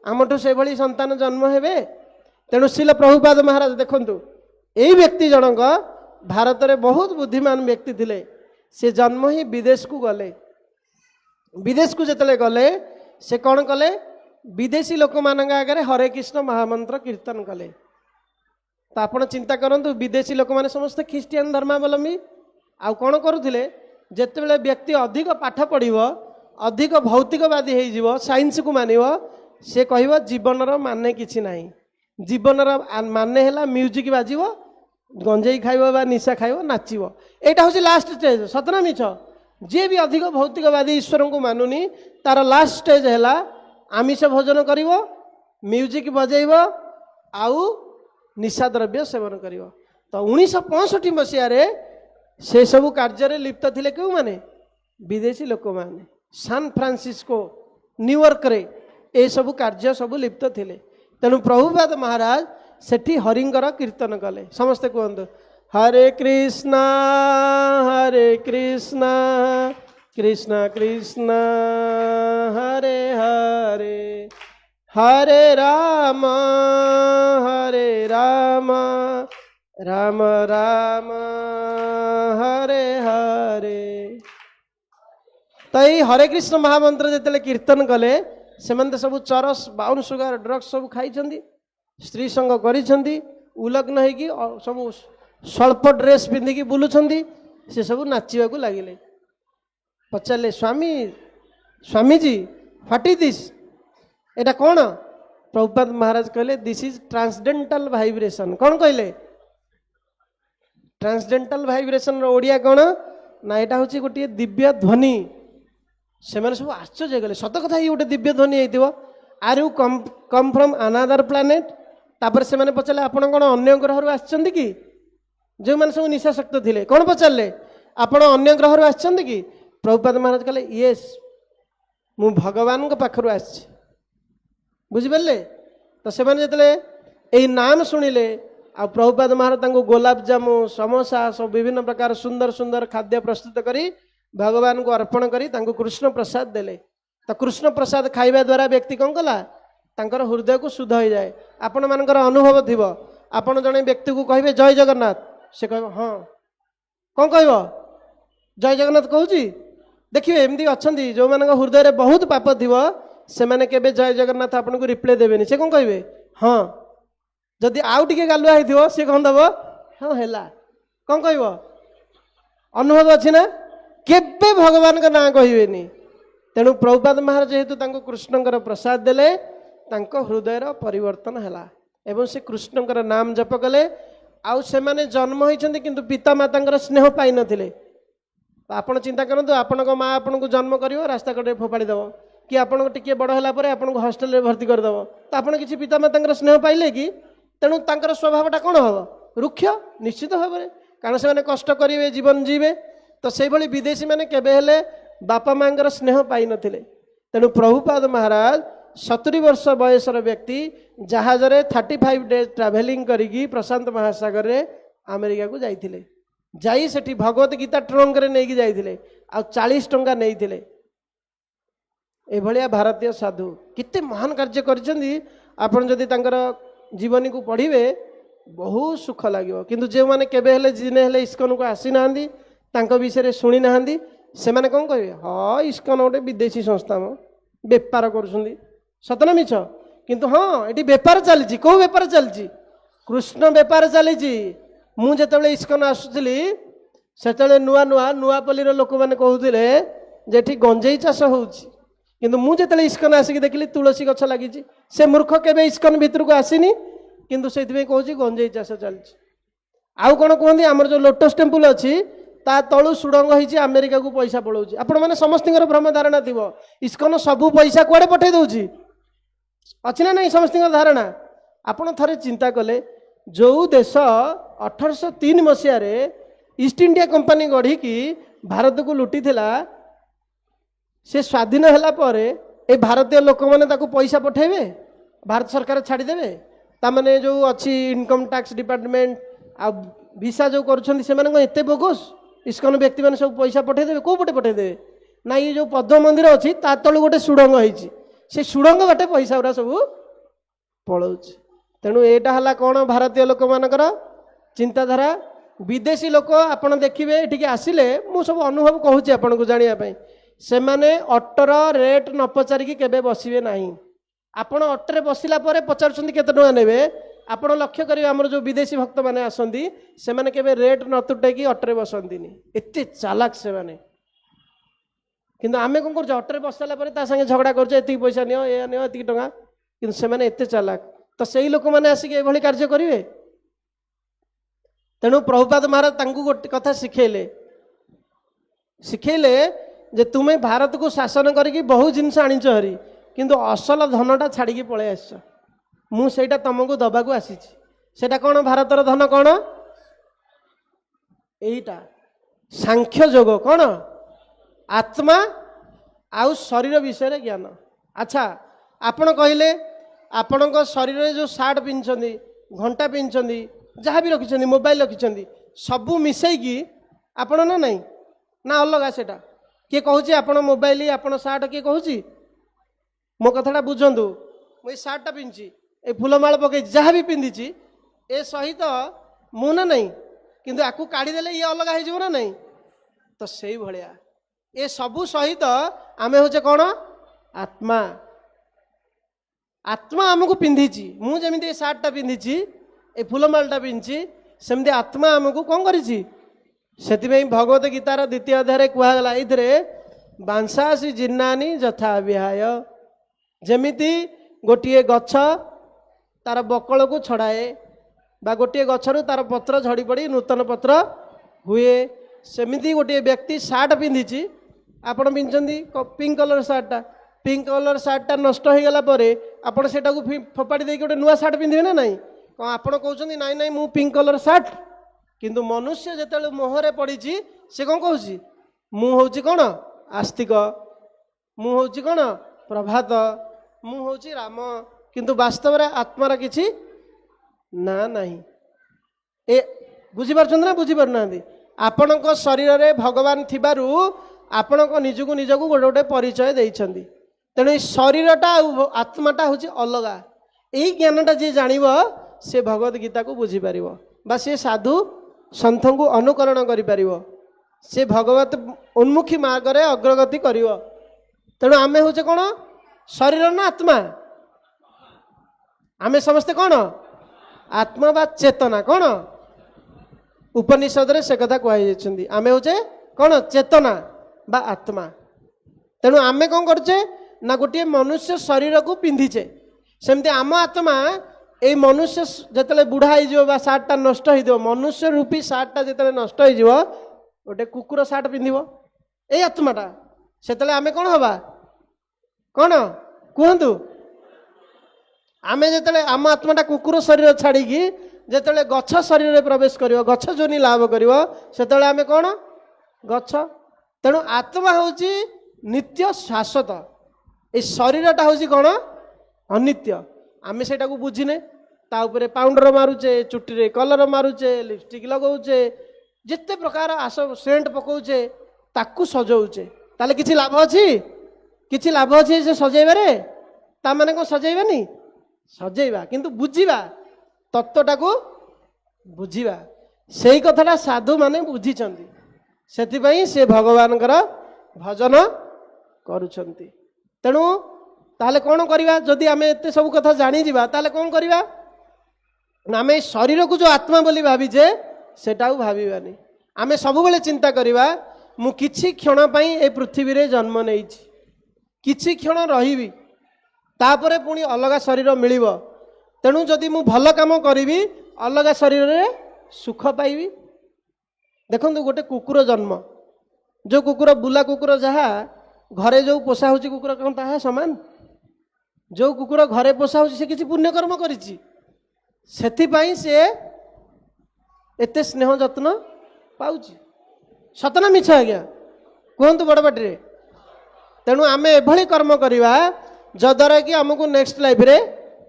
आमठू से भली संतान जन्म हेबे तेणु शिल प्रभुपाद महाराज देखंतु यही व्यक्ति जनक भारत रे बहुत बुद्धिमान व्यक्ति थिले से जन्म ही विदेश को गले विदेश को जतले गले से कौन कले विदेशी लोक मान आगे हरे कृष्ण महामंत्र कीर्तन कले तो आप चिंता करंतु विदेशी लोक माने समस्त ख्रीस्टियन धर्मावलंबी आउ कौन करुथिले जेतेबेले व्यक्ति अधिक पाठ पढ़िबो अधिक भौतिकवादी हो साइंस को मानिबो से कहबो जीवनर माने किछि नाही जीवनर माने हैला म्यूजिक बाजिबो गंजेई खाइबो बा निशा खाइबो नाचिबो एटा होछि लास्ट स्टेज सतना मिछ जे भी अधिक भौतिकवादी ईश्वर को मानुनी तार लास्ट स्टेज हैला आमिष भोजन करिबो म्यूजिक बजेइबो आउ निशा द्रव्य सेवन करिबो तो 1965 मसीह रे से सब कार्य लिप्त थिले क्यों माने विदेशी लोक माने सान फ्रांसिस्को न्यूयॉर्क रे ए सब कार्य सब लिप्त थिले तेणु प्रभुपाद महाराज सेठी हरिंगर कीर्तन कले समस्ते कहतु हरे कृष्णा कृष्ण कृष्ण हरे हरे हरे राम राम राम हरे हरे तई हरे कृष्ण महामंत्र जिते कीर्तन कले से सब चरस बाउन सुगार ड्रग्स सब खाई स्त्री संग करिसेंती उलग्न होगी सब स्वल्प ड्रेस पिंधिकी बुलुछंदी से सब नाचिबाकू लागिले पचारे स्वामी स्वामीजी व्हाट इज दिस एटा कौन प्रभुपाद महाराज कहले दिस इज ट्रांसडेंटल वाइब्रेशन कौन कहले ट्रांसडेंटल वाइब्रेशन ओडिया कौन ना यहाँ हूँ गोटे दिव्य ध्वनि से सब आश्चर्य गले सत कथा ये गोटे दिव्य ध्वनि होती are you come from another planet तापर से मैंने पचारे आप कौन अन्य ग्रह आसछंती कि जो मैंने सब निशाशक्त थे कौन पचारे आपण अन्य ग्रह आसछंती कि प्रभुपाद महाराज कहले येस मु भगवान पाखर आसी बुझिपारे तो से जो नाम शुणिले आ प्रभुपाद महाराज गोलाप जामु समोसा सब विभिन्न प्रकार सुंदर सुंदर खाद्य प्रस्तुत करी भगवान को अर्पण करी कृष्ण प्रसाद देले तो कृष्ण प्रसाद खाइबा द्वारा व्यक्ति कौन कला तांकर हृदय को शुद्ध हो जाए आपण मानकर अनुभव थी आपण जड़े व्यक्ति को कहे जय जगन्नाथ से कह हाँ कौन कह जय जगन्नाथ कहूँ देखिए एमती अच्छा जो मान हृदय में बहुत पाप थी से मैंने केबे जय जगन्नाथ आपन को रिप्लाई देवेनि से कौन कहे हाँ जदि आउ टिके गालुआ होइथिबो से कौन दब हाँ हैला कौन कह अनुभव अच्छी ना केबे भगवान का नाम कहबेनि तेणु प्रभुपाद महाराज जेहेतु कृष्णकर प्रसाद देले हृदय परिवर्तन हैला एवं से कृष्णकर नाम जप कले आउ से माने जन्म होइछन्ति किंतु पिता माता स्नेह पाई नथिले आपण चिंता करंतु आपण को माँ आपण को जन्म करिवो रास्ता कटे फोपाड़ी दबो कि आपण को टिके बड़ होला परे आपण को हॉस्टल रे भर्ती कर दबो तो आपण किछि पिता माता स्नेह पाइले कि तेणु तांकर स्वभावटा कौन हम रुक्ष निश्चित भाव में कारण से कष्ट करेंगे जीवन जीवे तो से भली विदेशी मैंने केबे हेले बापा माँ स्नेह पाई नथिले तेणु प्रभुपाद महाराज 70 वर्ष बयसर व्यक्ति जहाज रे 35 डेज ट्राभेलिंग करी प्रशांत महासागर रे अमेरिका को जाइथिले जाई सेठी भगवत गीता ट्रंक रे नेकी जाइथिले आ 40 टंका नेइथिले एभलिया भारतीय साधु किते महान कार्य करछन्ती आपण जदि तांकर जीवनी को पढ़े बहुत सुख लगे किंतु जो मैंने केबे हेले जिने हेले इस्कन को आसी ना विषय शुणी ना से मैंने कौन कहे हाँ इस्कन गोटे विदेशी संस्था मो बेपार कर सतना मिछ किंतु हाँ ये बेपार चली कौ बेपार चली कृष्ण बेपार चली मुझे इस्कन आसुली से नुआ नुआ नुआपल्ली लोक मैंने कहते जे गंजेई चाष होउछि किंतु मुझे इस्कन आसिक देखिली तुलसी गछ लगी से मूर्ख केबे इस्कन भीतर को आसीनी किंतु से कहूँ गंजेई चाष चलती आउ कौन कहते आमर जो लोटस टेम्पल अच्छी ता तलु सुड़ंग होइछि अमेरिका को पैसा पलाऊँ आपण मैंने समस्त भ्रम धारणा थी इस्कन सबू पैसा कुआडे पठे दौची अच्छी ना नहीं समस्त धारणा आपण थे चिंता कले जो देश 1803 मसीह ईस्ट इंडिया कंपनी गढ़ी की भारत को लुटी थिला से स्वाधीन है ए भारतीय लोक मैंने पैसा पठेबे भारत सरकार छाड़देवे ताने जो अच्छी इनकम टैक्स डिपार्टमेंट आ वीसा जो करते बोगस इस्कन व्यक्ति मैंने सब पैसा पठेदेवे कौ पटे पठेदेवे ना ये जो पद्म मंदिर अच्छी ता तलू गोटे सुड़ंग होइछि से सुड़ंग बाटे पैसा गुरा सब पलाऊँ तेणु यहाँ है कौन भारतीय लोक मानकर चिंताधारा विदेशी लोक आपड़ देखिए ये आसिले मु सब अनुभव कहूँ आपन को जानापी से माने अटर रेट न पचारिकी केबे बसिबे नहीं आपण अटरे बसिला परे पचारुछंती केते टका नेबे आपण लक्ष्य करिवे हमर जो विदेशी भक्त माने आसंती से माने केबे रेट न तुटेकी अटरे बसंतीनी एते चालाक से माने किंतु आमे कोन करछ अटरे बसला परे ता संगे झगड़ा करछ एती पैसा नियो ए नियो एती टका किंतु से माने एते चालाक तो सेही लोक माने आसिके एभली कार्य करिवे तेणु प्रभुपाद महाराज तांकु गोटे कथा शिखेले जे तुम्हें भारत को शासन करके बहुत जिनस आनीच हरी किंतु असल धनटा छाड़ी पलि आस मुझा तुमको दबाक आसी कौन भारतर धन कौन यहीटा सांख्य जोग कौन आत्मा आउ शरीर विषय ज्ञान अच्छा आपण कहले आपण शरीर जो सार्ट पिंधि घंटा पिंधि जहाँ भी रखिंट मोबाइल रखिंट सबू मिसेकी आपण ना नहीं ना अलग सेटा किए कहूँ आपण मोबाइल आपण सार्ट किए कहूँ मो कथाटा बुझंतु मुझे सार्टा पिंधि ए फूलमाल पकई जहाँ भी पिंधि ए सहित मु ना नहीं किंतु आकु काढ़ीदेले ये अलग हो ना नहीं तो से भाया ए सबू सहित आमे होचे कौन आत्मा आत्मा आमको पिंधि मुझे सार्टा पिंधि ए फूलमालटा पिंधि सेमती आत्मा आमको कौन करिछि सेतिबेई भगवत गीतार द्वितीय अध्याय कुहागला एथिरे बांसासी जिन्नानी यथा विहाय जेमिति गोटे गछ तार बकल को छड़ाए बा गोटे गछरु तार पत्र झड़ी पड़ी नूतन पत्र हुए सेमिति गोटे व्यक्ति सार्ट पिंधि आपण पिंधि पिंक कलर सार्टा नष्ट हो गला परे आपण सेटाକୁ फोपाड़ी देके गोटे नुआ सार्ट पिंधिबे ना नहीं कौन आपण कहउछन्ती नाई नाई मु पिंक कलर सार्ट किंतु मनुष्य जेतेले मोहरे पड़ी से कौन कहूँ मु हूँ कौन आस्तिक मु हूँ कौन प्रभात मु हूँ राम किंतु वास्तव में आत्मार किछि ना नहीं ए बुझीपार ना बुझीपार ना आपणक शरीर रे भगवान थिबारु आपणक निजकु निजकु गोटे गोटे परिचय देइछन्ति तेणु शरीरटा आत्माटा हूँ अलग यही ज्ञानटा जी जानिब से भगवत गीता को बुझीपार बा सी साधु सन्थ को अनुकरण करिपारिब से भगवत उन्मुखी मार्ग रे अग्रगति करिव तेणु आमे हूँ कौन शरीर ना आत्मा आमे समस्ते कौन आत्मा बा चेतना कौन उपनिषद रे से कथा कहुई आमे हूँ कौन चेतना बा आत्मा तेणु आमे कौन करछे ना गोटे मनुष्य शरीर को पिंधिचे सेमती आम आत्मा ए मनुष्य जिते बुढ़ा हो सार्टा नष्ट हो मनुष्य रूपी सार्टा जिते नष्ट हो गोटे कुकुर सार्ट पिंधिब ए आत्माटा से आमे कौन हवा कौन कहतु आमे जिते आम आत्माटा कुकुर शरीर छाड़ी जिते गछ शरीर में प्रवेश कर गछ जोनि लाभ कर से आमे कौन गछ तेणु आत्मा हूँ नित्य शाश्वत ए शरीरटा हूँ कौन अनित्य आमे सेटा को बुझिने ता उपरे पाउडर मारुचे चुट्टी कलर मारुचे लिपस्टिक लगाऊचे जिते प्रकार आस सेंट पकाउचे ताकू सजाऊचे ताले किछि लाभ अछि किछि लाभ अछि से सजेबारे ता माने को सजेबानी सजेबा किंतु बुझिबा तत्वटा को बुझिबा सेही कथाटा साधु माने बुझिचंती सेथिपई से भगवानकर भजन करुछंती तेणु ताले कौन करवा जदि आम एत सब कथा जानी जावा ताले कौन करवा आम शरीर को जो आत्मा बोली भावीजे सेटा भावानी आम सब बेले चिंता करवा मु किछि क्षण पई ए पृथ्वी रे जन्म नेइछि किछि क्षण रहिबी तापरे पुणी अलग शरीर मिलिबो तेणु जदि मु भल काम करिवि अलग शरीर रे सुख पाइबी देखंतु गोटे कुकुर जन्म जो कुकुर बुला कुकुर जहा घरे जो पोषा होची कुकुर कौन ताहा समान जो कुकुर घरे पोषा होची से किसी पुण्य कर्म करिछि सेथिपाई से एते स्नेह जत्न पाउछि सतना मिछ आज्ञा कहतु बड़ पाटी तेणु आमे एभली कर्म करिवा जद्वारा कि आमको नेक्स्ट लाइफ रे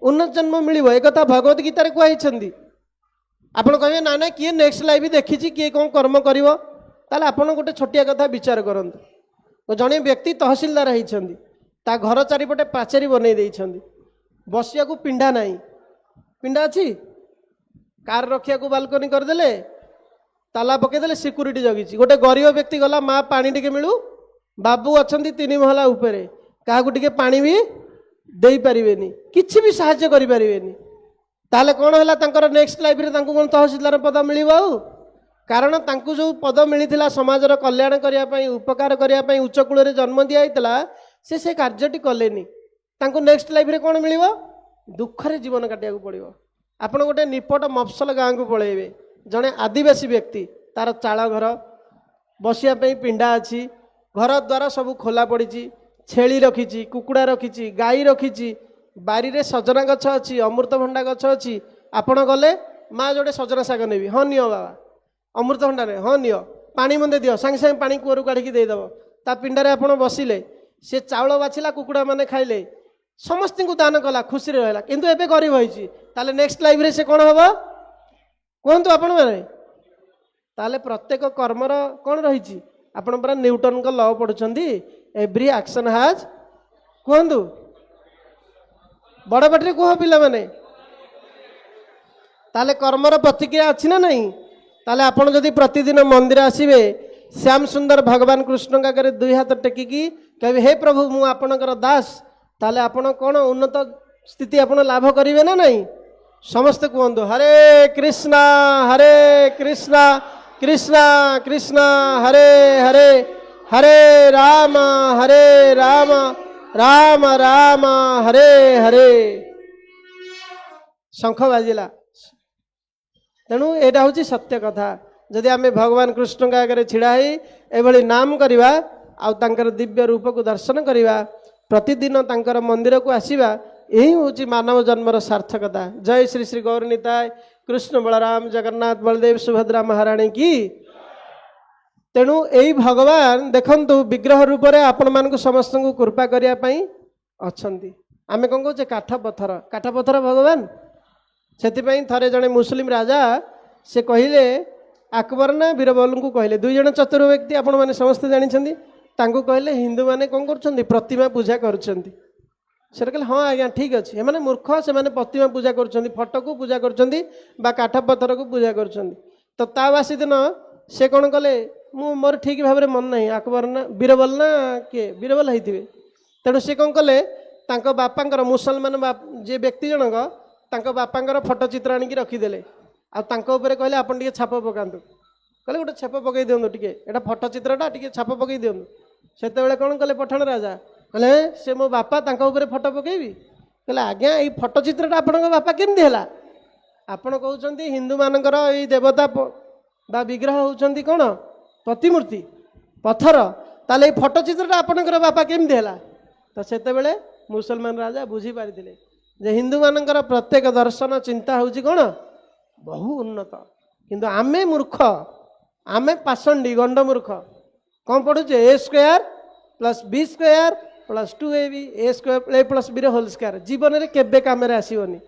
उन्नत जन्म मिलिबो एक कथा भगवत गीता रे कहैछन्ती आपण कहबे ना ना किए नेक्स्ट लाइफ देखिछि किए कोन कर्म करिवो ताले आपण गोटे छोटिया कथा विचार करंतु जड़े व्यक्ति तहसीलदार होती ता घर चारिपटे पाचेरी बनई देइछन्ती बसिया को पिंडा नहीं पिंडा अच्छी कार रखिया को बालकनी करदेले ताला पकईदे सिक्यूरीटी जगी गोटे गरीब व्यक्ति गला माँ पानी टिके मिलू बाबू अच्छा 3 महला उपरे क्या टिके पानी भी दे पारिबेनी किछि भी साहाय्य करि पारिबेनी ताले कौन है तांकर नेक्स्ट लाइफ रे तांको कौन तहसीलदार पद मिलिबो कारण तांको जो पद मिलिथिला समाजर कल्याण करिया पई उपकार करिया पई उच्च कूल रे जन्म दिया हितला से कार्यटी कलेनी तांको नेक्स्ट लाइफ रे कौन मिलिबो दुख रे जीवन काटिया को पड़िबो आपण गोटे निपट मफसल गाँ को पळेबे जड़े आदिवासी व्यक्ति तार चाल घर बसिया पई पिंडा अच्छी घर द्वारा सब खोला पड़ी छेली रखी कुकुड़ा रखी गाई रखी बारी रे सजना गछ अच्छी अमृतभंडा गछ अच्छी आपण गले माँ जोड़े सजना शाग नेबी हाँ नियो बाबा अमृतभंडा ने हाँ नियो पानी मंदे दियो सांगे सांगे पानी कूअरु काढ़ी देदेव ता पिंडारे आपण बसिले सी चाउल बाछिला कुकुड़ा माने खाइले समस्त को दान कला खुशी रहा किंतु एबे गरीब होइछि ताले नेक्स्ट लाइफ रे से कौन हम कहतु आपण मैंने ताले प्रत्येक कर्मर कौन रही आपण पर न्यूटन का लॉ पढ़ुछंती एवरी एक्शन हैज कहतु बड़ पाटी कह पिला माने ताले कर्मर प्रतिक्रिया अच्छी ना नहीं ताले आपण जदि प्रतिदिन मंदिर आसीबे श्याम सुंदर भगवान कृष्ण का करे 2 हाथ टेकिकी कहे हे प्रभु मु आपणकर दास ताले आपण कौन उन्नत स्थिति आपण लाभ करिवे ना नहीं समस्ते कहतु हरे कृष्णा कृष्णा कृष्णा हरे हरे हरे राम राम राम हरे हरे। शंख बाजिला तेणु यहाँ हूँ सत्य कथा। जदि आम भगवान कृष्ण आगे छिड़ा ही नाम करवा आउर दिव्य रूप को दर्शन करवा प्रतिदिन तांकर मंदिर को आसवा यही हूँ मानव जन्मर सार्थकता। जय श्री श्री गौरनीताय कृष्ण बलराम जगन्नाथ बलदेव सुभद्रा महाराणी की। तेणु यही भगवान देखंतु विग्रह रूप में आपण मान समस्त को कृपा करने अच्छा आम कौन कहे काठ पत्थर भगवान से थे जड़े मुस्लिम राजा से कहले अकबर ना बीरबल को कहले दुई जन चतुर व्यक्ति आपण मैंने समस्ते जानते कहले हिंदू मैंने कौन कर प्रतिमा पूजा कर कहले हाँ आज्ञा ठीक अच्छे एम मूर्ख से प्रतिमा पूजा कर फटो को पूजा कर काठ पत्थर को पूजा कर तो तावासी दिन से कौन कले मोर ठीक भाव में मन नहीं अकबर ना बीरबल ना किए बीरबल होते तेणु सी कौन कले बापांकर मुसलमान जे व्यक्ति जनक बापांकर फटो चित्र आनिक रखीदे आपर कहले आपन टे छाप पकातु कहले गोटे छाप पकई दिंतु टे एटा फटो चित्रटा टे छाप पकई दिंतु से कौन कले पठाण राजा कहले से मो बापा फटो पकईबी कहले आज्ञा ये फटो चित्रटा आपण बापा केमती है आपड़ कहते हिंदू मानकर ये देवता बा विग्रह होती कौन प्रतिमूर्ति पत्थर ताले फटो चित्रटा आपणकर बापा केमती है तो से मुसलमान राजा बुझी पारी जे हिंदू मानकर प्रत्येक दर्शन चिंता होची कौन बहु उन्नत किंतु आमे मूर्ख आमे पाषंडी गंड मूर्ख कौन पढ़ुचे A square plus B square plus 2ab A square A plus B whole square जीवन में केबे काम आसवनी।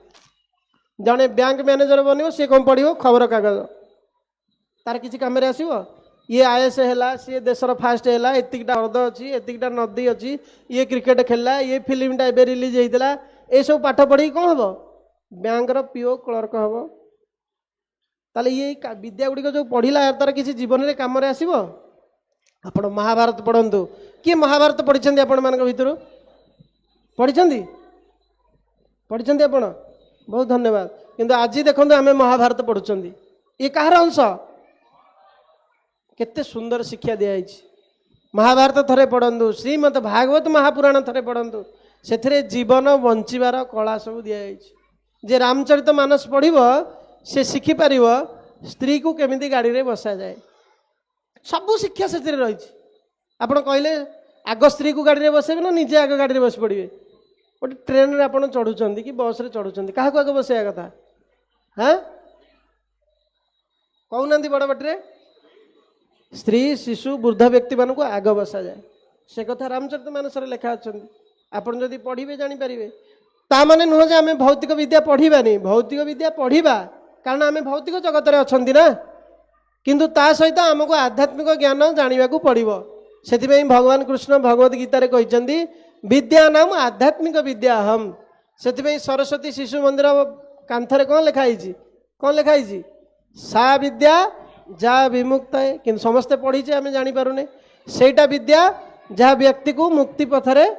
जड़े बैंक मैनेजर बनो सी कौन पढ़ो खबर कागज तार किसी कम आसो ये आईएएस है सी देशर फास्ट है एतिकटा हृद अच्छी एतिकटा नदी अच्छी ये क्रिकेट खेलला ये फिल्मटा ए रिलीज होता ये सब पाठ पढ़ी कौन हम बैंक पीओ क्लर्क हम ताले ये विद्या गुड़िक जो पढ़ला तार किसी जीवन में कम आसो। आप महाभारत पढ़ंतु किए महाभारत पढ़ी आपण मान भर पढ़ी पढ़ी आप बहुत धन्यवाद किंतु आज देखो आम महाभारत पढ़ुं ये कहार अंश केते सुंदर शिक्षा दिखाई महाभारत थरे पढ़ंतु श्रीमद भागवत महापुराण थरे पढ़ंतु से जीवन बंचार कला सब दिखाई जे रामचरित मानस पढ़ो से शिखिपार स्त्री को केमिति गाड़ी रे बसा जाए सबू शिक्षा से रही। आप कहले आग स्त्री को गाड़ी रे बसेबे ना निजे आग गाड़ी रे बस पड़े गोटे ट्रेन रे आप चढ़ुंट कि बस रे चढ़ुंट क्या आग बसैया कथा हाँ कहूना बड़ बाटे स्त्री शिशु वृद्ध व्यक्ति मान को आग बसा जाए से कथा रामचरित मानस लेखा अच्छा आपड़ जदि पढ़े जानीपारे ता माने नुह जे आम भौतिक विद्या पढ़ानी भौतिक विद्या पढ़ा कारण आम भौतिक जगत में अच्छा ना किंतु ता सहित आमको आध्यात्मिक ज्ञान जानवा को पड़ो से भगवान कृष्ण भगवद गीतार कहते विद्या नाम आध्यात्मिक विद्या हम से सरस्वती शिशु मंदिर कांथरे कौन लिखाई सा विद्या जा विमुक्त है कि समस्ते पढ़ीचे आम जानीपारे सेटा विद्या जहाँ व्यक्ति को मुक्ति पथरे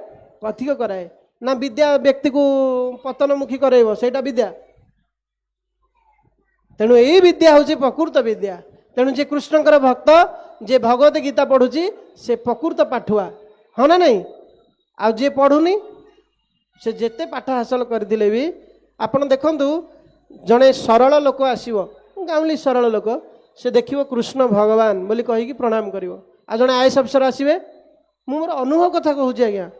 पथिक कराए ना विद्या व्यक्ति को पतनमुखी कराइब सेटा विद्या तेणु यही विद्या हूँ प्रकृत विद्या तेणु जे कृष्णकर भक्त जे भगवत गीता पढ़ुची से प्रकृत पाठुआ हाँ ना नहीं आ जे पढ़ुनी से जेते पाठ हासिल करथिले भी आपण देखंतु जड़े सरल लोक आसीबो गाँवली सरल लोक से देखिबो कृष्ण भगवान बोली कहिकी प्रणाम करिवो आ जड़े आईएएस अफसर आसीबे मु मोर अनुभव कथा कहूची आज्ञा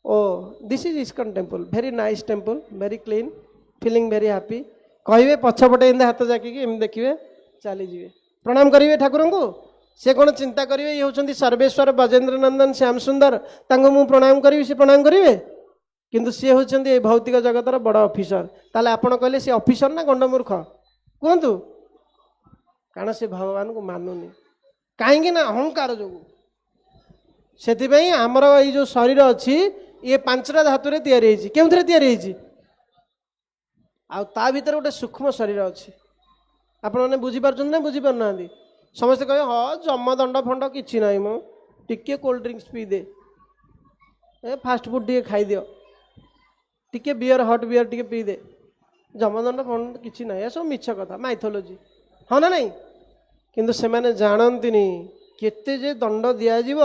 oh this is ISKCON temple very nice temple very clean feeling very happy कहे पछपटे एम हाथ जाकिकी एम देखिए चली जाए प्रणाम करेंगे ठाकुर को सी कौन चिंता करेंगे ये होती सर्वेश्वर बजेन्द्र नंदन श्याम सुंदर मु प्रणाम करी सी प्रणाम करेंगे किंतु सी होती भौतिक जगतर बड़ ऑफिसर ताले आपण कहले सी ऑफिसर ना गंड मूर्ख कहतु कारण से भगवान को मानुनी कहीं ना अहंकार जो से आमर ये जो शरीर अच्छी ये पांचटा धातु या ता भीतर गोटे सूक्ष्म शरीर अच्छी आपने बुझीपार ना बुझीपार ना समस्ते कहे हाँ जमदंड फंड कि ना मो टिके कोल्ड ड्रिंक्स पी दे फास्ट फुड टे खाई दियो टिके बियर हट बियर टे पी दे जमदंड फंड किसी ना सब मिछ कथा माइथोलोजी हाँ ना नहीं किंतु से माने जानती केते जे दंड दियाजिव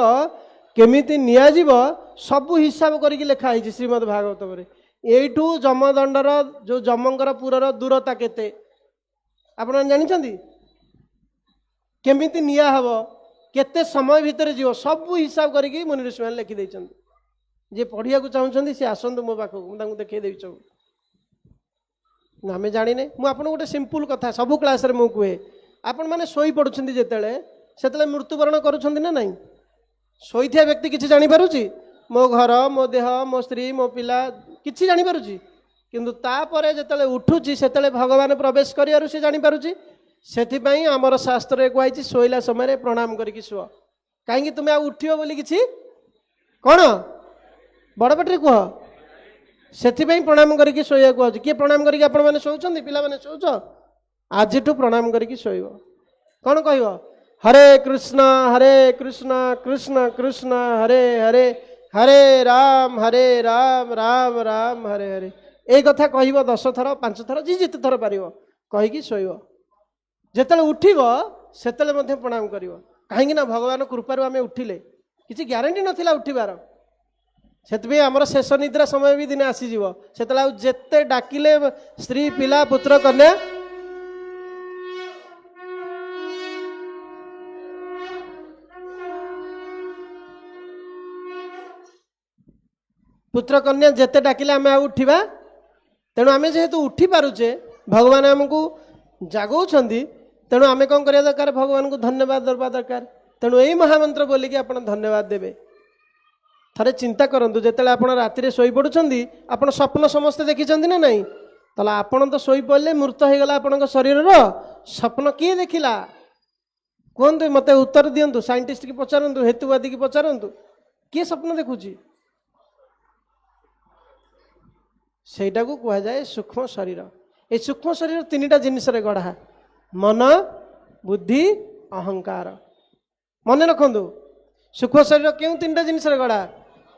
केमिति नियाजिव सबु हिसाब करके लिखा है श्रीमद् भागवत में एठू जमदंडर जो जमंकर पुरर दूरता केते आपण जानिछंती केमिति निया हबो केते समय भितर जीव सबु हिसाब करके मुनि ऋषि मैंने लिखि देइछंती जे पढ़िया को चाहूँगी सी आसतु मो पाखक मुझे देखे देवी सब आम जाने मुझे गोटे सिंपल कथा सबू क्लास रे मु कहे आपण मैंने शोई पड़ुछंती जेतेले सेतेले मृत्युवरण करुछंती ना नहीं शोईथिया व्यक्ति किछि जानि पारुछि मो घर मो देह मो स्त्री मो पिला किछि जानि पारुछि किंतु तापरे जेतेले उठुछि सेतेले भगवान प्रवेश करियारु से जानि पारुछि सेथिपई हमर शास्त्र रे कहैछि शोइला समय प्रणाम करिकि शुअ काहेकि तुमे आ उठियो बोली किछि कोन बड़ पाटी कह से प्रणाम करके शोया कह किए प्रणाम करके आपण मैंने शोचंदी पिला माने शोच आज प्रणाम करके शोइब कौन कह हरे कृष्ण कृष्ण कृष्ण हरे हरे हरे राम राम राम हरे हरे ये कथा कह 10 थर 5 थर जी जिते थर पार कहीकि शोइब जिते उठब से प्रणाम कर कहीं भगवान कृपार आम उठिले किसी ग्यारंटी नाला उठिबार से आमर शेष निद्रा समय भी दिने आसीज से जेते डाकिले स्त्री पिला पुत्र कन्या पुत्र कन्या जेते डाकिले आम उठा तेणु आम जेहेतु उठी पारुचे भगवान आमको जागौछंदी तेणु आम कौन करिया दरकार भगवान को धन्यवाद देवा दरकार तेणु यही महामंत्र बोलिकी आपण धन्यवाद देवे थरे चिंता करंतु जेतेले आपण राति शोई पड़ुछंदी आपण स्वप्न समस्त देखिछंदी ना नहीं तला आपण तो शोई पड़ले मृत हो गला आपण शरीर स्वप्न किए देखिला कहतु मते उत्तर दियंतु साइंटिस्ट की पचारंतु हेतुवादी की पचारंतु किए स्वप्न देखुची सेटा को कहा जाए सूक्ष्म शरीर ए सूक्ष्म शरीर 3टा जिनिस रे गढ़ा मन बुद्धि अहंकार मन रखंतु सूक्ष्म शरीर क्यों 3टा जिनिस रे गढ़ा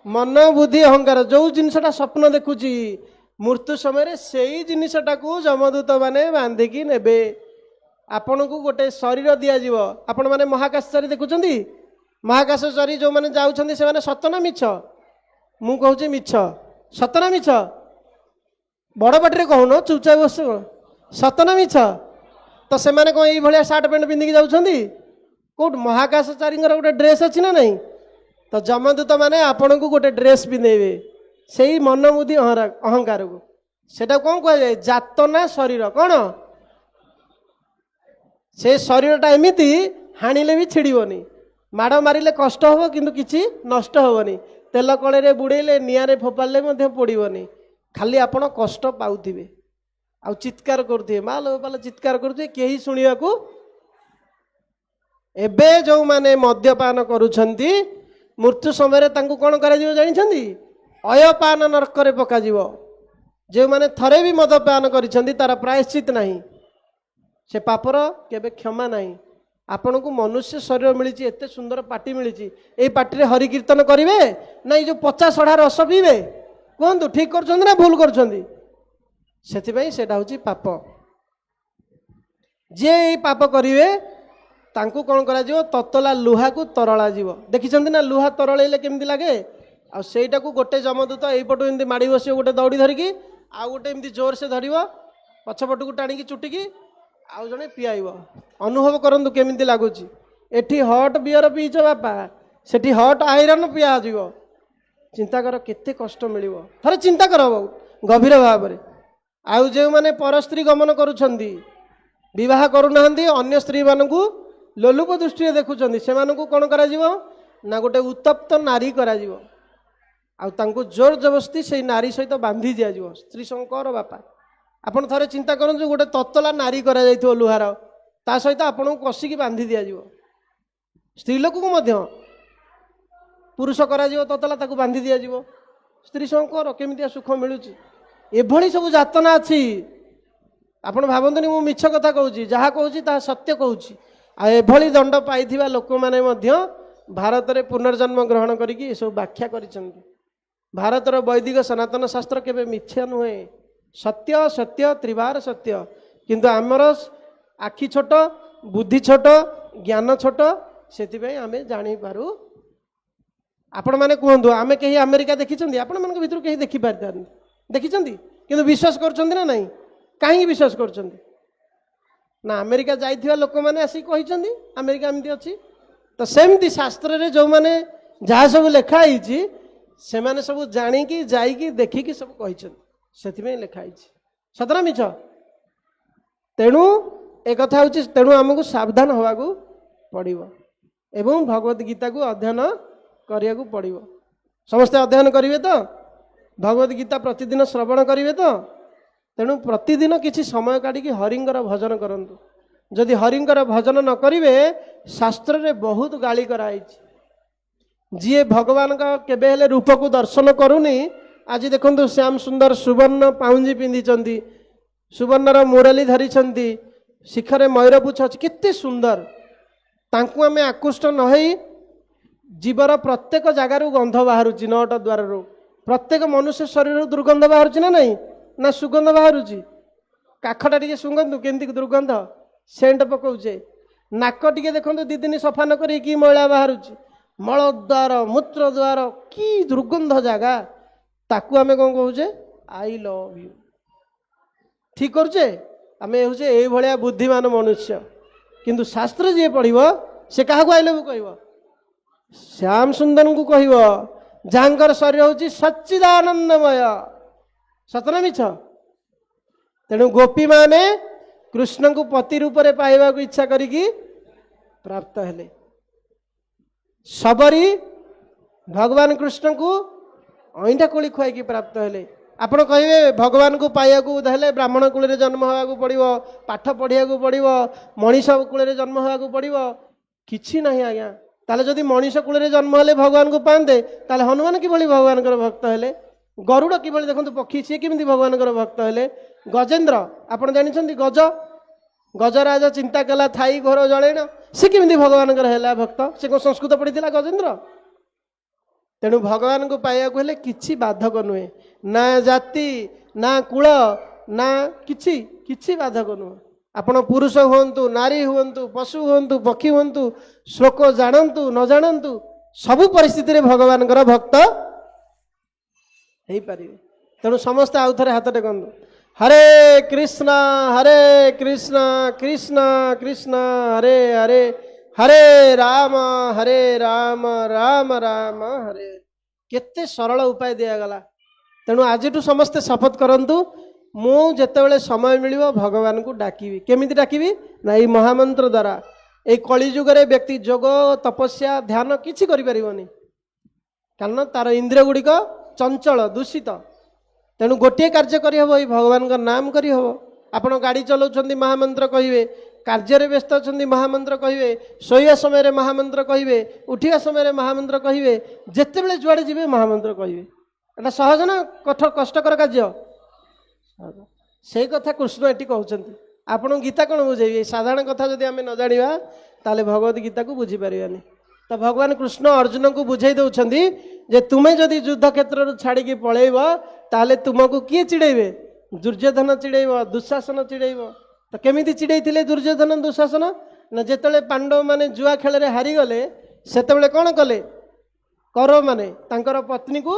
मन बुद्धि अहंकार जो जिनसटा स्वप्न देखुची मृत्यु समय से ही जिनसटा को जमदूत माने बांधिकी नेबे आपण को गोटे शरीर दिज्व आपण मैंने महाकाशचारी देखुंत महाकाशचारी जो मैंने जाऊँच से मैंने सत ना मिछ मु कहूँ मिछ सत ना मिछ बड़ पाटे कहून चुपचाप बस सत ना मिछ तो से मैंने कौन ये सार्ट पैंट पिंधिकी जाऊँच कौट महाकाशचारी गोटे ड्रेस अच्छी ना नहीं तो जमदूत माने आपण को गोटे ड्रेस पिंधेबे से ही मन बुद्धि अहंकार को सेटा कौन कह जाए जातना शरीर कौन से शरीरटा एमती हाणिले भी छिड़बनी माड़ मारे कष्ट हम किंतु किसी नष्ट हेनी तेल कड़े बुड़ेले निआरे फोपाड़े पोड़बनी खाली आपण कष्ट पाउथिबे आ चित्कार करुथिबे माल बाल चित्कार करुथिबे केही शुणिया को एबे जो माने मद्यपान करुछंती मृत्यु समय तांको कौन करा जानी अयपान नरक पक जो मैंने थरे भी मदपान करिसेंती तार प्रायश्चित नहीं से पापर केबे क्षमा नहीं आपण को मनुष्य शरीर मिली एते सुंदर पार्टी मिली ए पार्टी हरि कीर्तन करेंगे ना ये जो 50 सढ़ा रस पीबे कहतु ठीक कर ना भूल कर पाप जे पाप करेंगे तांको कौन करा ततला लुहा को तरला जीव देखी ना लुहा तरल केमती लगे आईटा को गोटे जमदूत यहीपटू एमती माड़ी बस गोटे दौड़ी धरिकी आउ गोटे एमती जोर से धर पछपट को टाणी चुटिकी आउ जड़े पियाइब अनुभव करंतु केमिति लगुच एठी हट बियर पीच बापा सेठी हट आयरन पिया चिंता कर केते कष्ट मिलिबो थरे चिंता कर गभीर भाव में आउ जो माने पर स्त्री गमन करुछंदी विवाह करूनाहांती अन्य स्त्री मानकू लोलुप दृष्टि देखुं से कौन कर गोटे उत्तप्त नारी कर जोर जबरदस्ती से नारी सहित बांधी दिज्व स्त्री शंकर बापा आपड़ थे चिंता करूँ गोटे ततला नारी कर लुहार ता सहित आपन को कषिकी बांधी दिज्व स्त्री लोक को पुरुष कर ततला ताको बांधी दिज्व स्त्री शंकर केमितिया सुख मिलूँ एभली सब जातना अच्छी आपण भावतुनि मु मिछ कथा कहूँ जहाँ कहूँ ता सत्य कहूँ एभली दंड पाइथिबा लोक माने मध्य भारत रे पुनर्जन्म ग्रहण करिकि सब व्याख्या करिसेंती भारतर वैदिक सनातन शास्त्र केबे मिथ्या नुहे सत्य सत्य त्रिवार सत्य किंतु आमर आखि छोट बुद्धि छोट ज्ञान छोट से आम जापारू आपण मैंने कहतु आम कहीं अमेरिका देखी आपण मान भर कहीं देखिपार देखी किंतु विश्वास कर नहीं कहीं विश्वास कर ना अमेरिका जाइथिबा लोक मैंने आसिक कही अमेरिका एमती अच्छी तो सेमती शास्त्र रे जो मैंने जहाँ सब लिखाई से मैंने सब जाणिकी जाइकी देखिकी सब कही से लिखाई सतना मिछ तेणु एक कथा हूँ तेणु आमको सावधान हवा को पड़ो एवं भगवत गीता को अध्ययन करिया को पड़ो समस्ते अध्ययन करेंगे तो भगवत गीता प्रतिदिन श्रवण करेंगे तो तेणु प्रतिदिन किसी समय काढ़ी हरिंगर भजन करंतु जदि हरिंगर भजन न करिवे शास्त्र रे बहुत गाली कराई जी भगवान का केबे हेले रूप को दर्शन करूनी आज देखंतु श्याम सुंदर सुवर्ण पाउंजी पिंधिचंती सुवर्णर मुरली धरिचंती शिखरे मयूरपुछ अछि केते सुंदर तांकु आमे आकृष्ट न होई जीवर प्रत्येक जगार गंध बाहरुची नौट द्वार प्रत्येक मनुष्य शरीर दुर्गंध बाहरुची ना नहीं ना सुगंध बाहरुची काखटा टिके सुगंधु केंती दुर्गंध सेंट पकाउचे नाक टिके देखंतु दी दिन सफा न करी की मैला बाहरुची मल द्वार मूत्र द्वार की दुर्गंध जगह ताकू आमे कौन कहूचे आई लव यू ठीक करुचे आम हूँ ये बुद्धिमान मनुष्य किंतु शास्त्र जी पढ़ो से क्या आई लव कह श्याम सुंदर को कह जहाँकर शरीर हूँ सच्चिदानंदमय सतना मिछ तेणु गोपी माने कृष्ण को पति रूप में पाइबा को इच्छा करी प्राप्त हेले सबरी भगवान कृष्ण को अईठा कोली खुआई प्राप्त हेले आपण कहे भगवान को पाइबा को हेले ब्राह्मण कूल जन्म होगा पड़ो पाठ पढ़िया पड़ो मनीष कूल जन्म होगा पड़ो किछि नहीं आज्ञा ताले जदि मनीष कूल जन्म हेले भगवान को पाते ताले हनुमान किभली भगवान भक्त हेले गरुड़ किभली देखो पक्षी सी केमी भगवान भक्त हेले गजेन्द्र आपण जानी गज गजराज चिंता कला थाई घोर जलैन सी केमी भगवान भक्त से कौन संस्कृत पढ़ी गजेन्द्र तेणु भगवान को पाइबा को हेले किछि बाधक नुहे ना जाति ना कुल ना किछि किछि बाधक नुहे आपण पुरुष हुंतु नारी हुंतु पशु हुंतु पक्षी हुंतु श्लोक जानतु न जानतु सबु परिस्थिति रे भगवान भक्त हो पारे तेणु समस्त आउ थे हाथ टेकंतु हरे कृष्ण कृष्ण कृष्ण हरे हरे हरे राम राम राम हरे केते सरल उपाय दिगला तेणु आज समस्ते शपथ करंतु मु जेतेबेले समय मिलिबो भगवान को डाकिबी केमिति डाकिबी ना ई महामंत्र द्वारा ए कली जुग रे व्यक्ति जोग तपस्या ध्यान किछि करि परिबोनी कारण तार इंद्रिय गुड़िक चंचल दूषित तेणु गोटे कार्य करहब ये भगवान का नाम करहब आपण गाड़ी चलाउछंती महामंत्र कहिबे कार्य व्यस्त अच्छा महामंत्र कहे शोया समय महामंत्र कहे उठा समय महामंत्र कहे जिते बड़े जुआड़े जी महामंत्र कहे एटा सहज ना कष्टकर कार्य से कथा कृष्ण ये कहते आपण गीता कौन बुझे साधारण कथा जब आम न जाना ताले भगवत गीता को बुझीपारानी तो भगवान कृष्ण अर्जुन को बुझे दौरान जे तुम्हें जदि युद्ध क्षेत्र छाड़ी पलैब ताले तुमको किए चिड़ेबे दुर्योधन चिड़ेब दुशासन चिड़ेब तो केमिति चिड़े दुर्योधन दुशासन ना जिते पांडव माने जुआ खेल हारीगले से कौन कले कौरव माने तांकर पत्नी को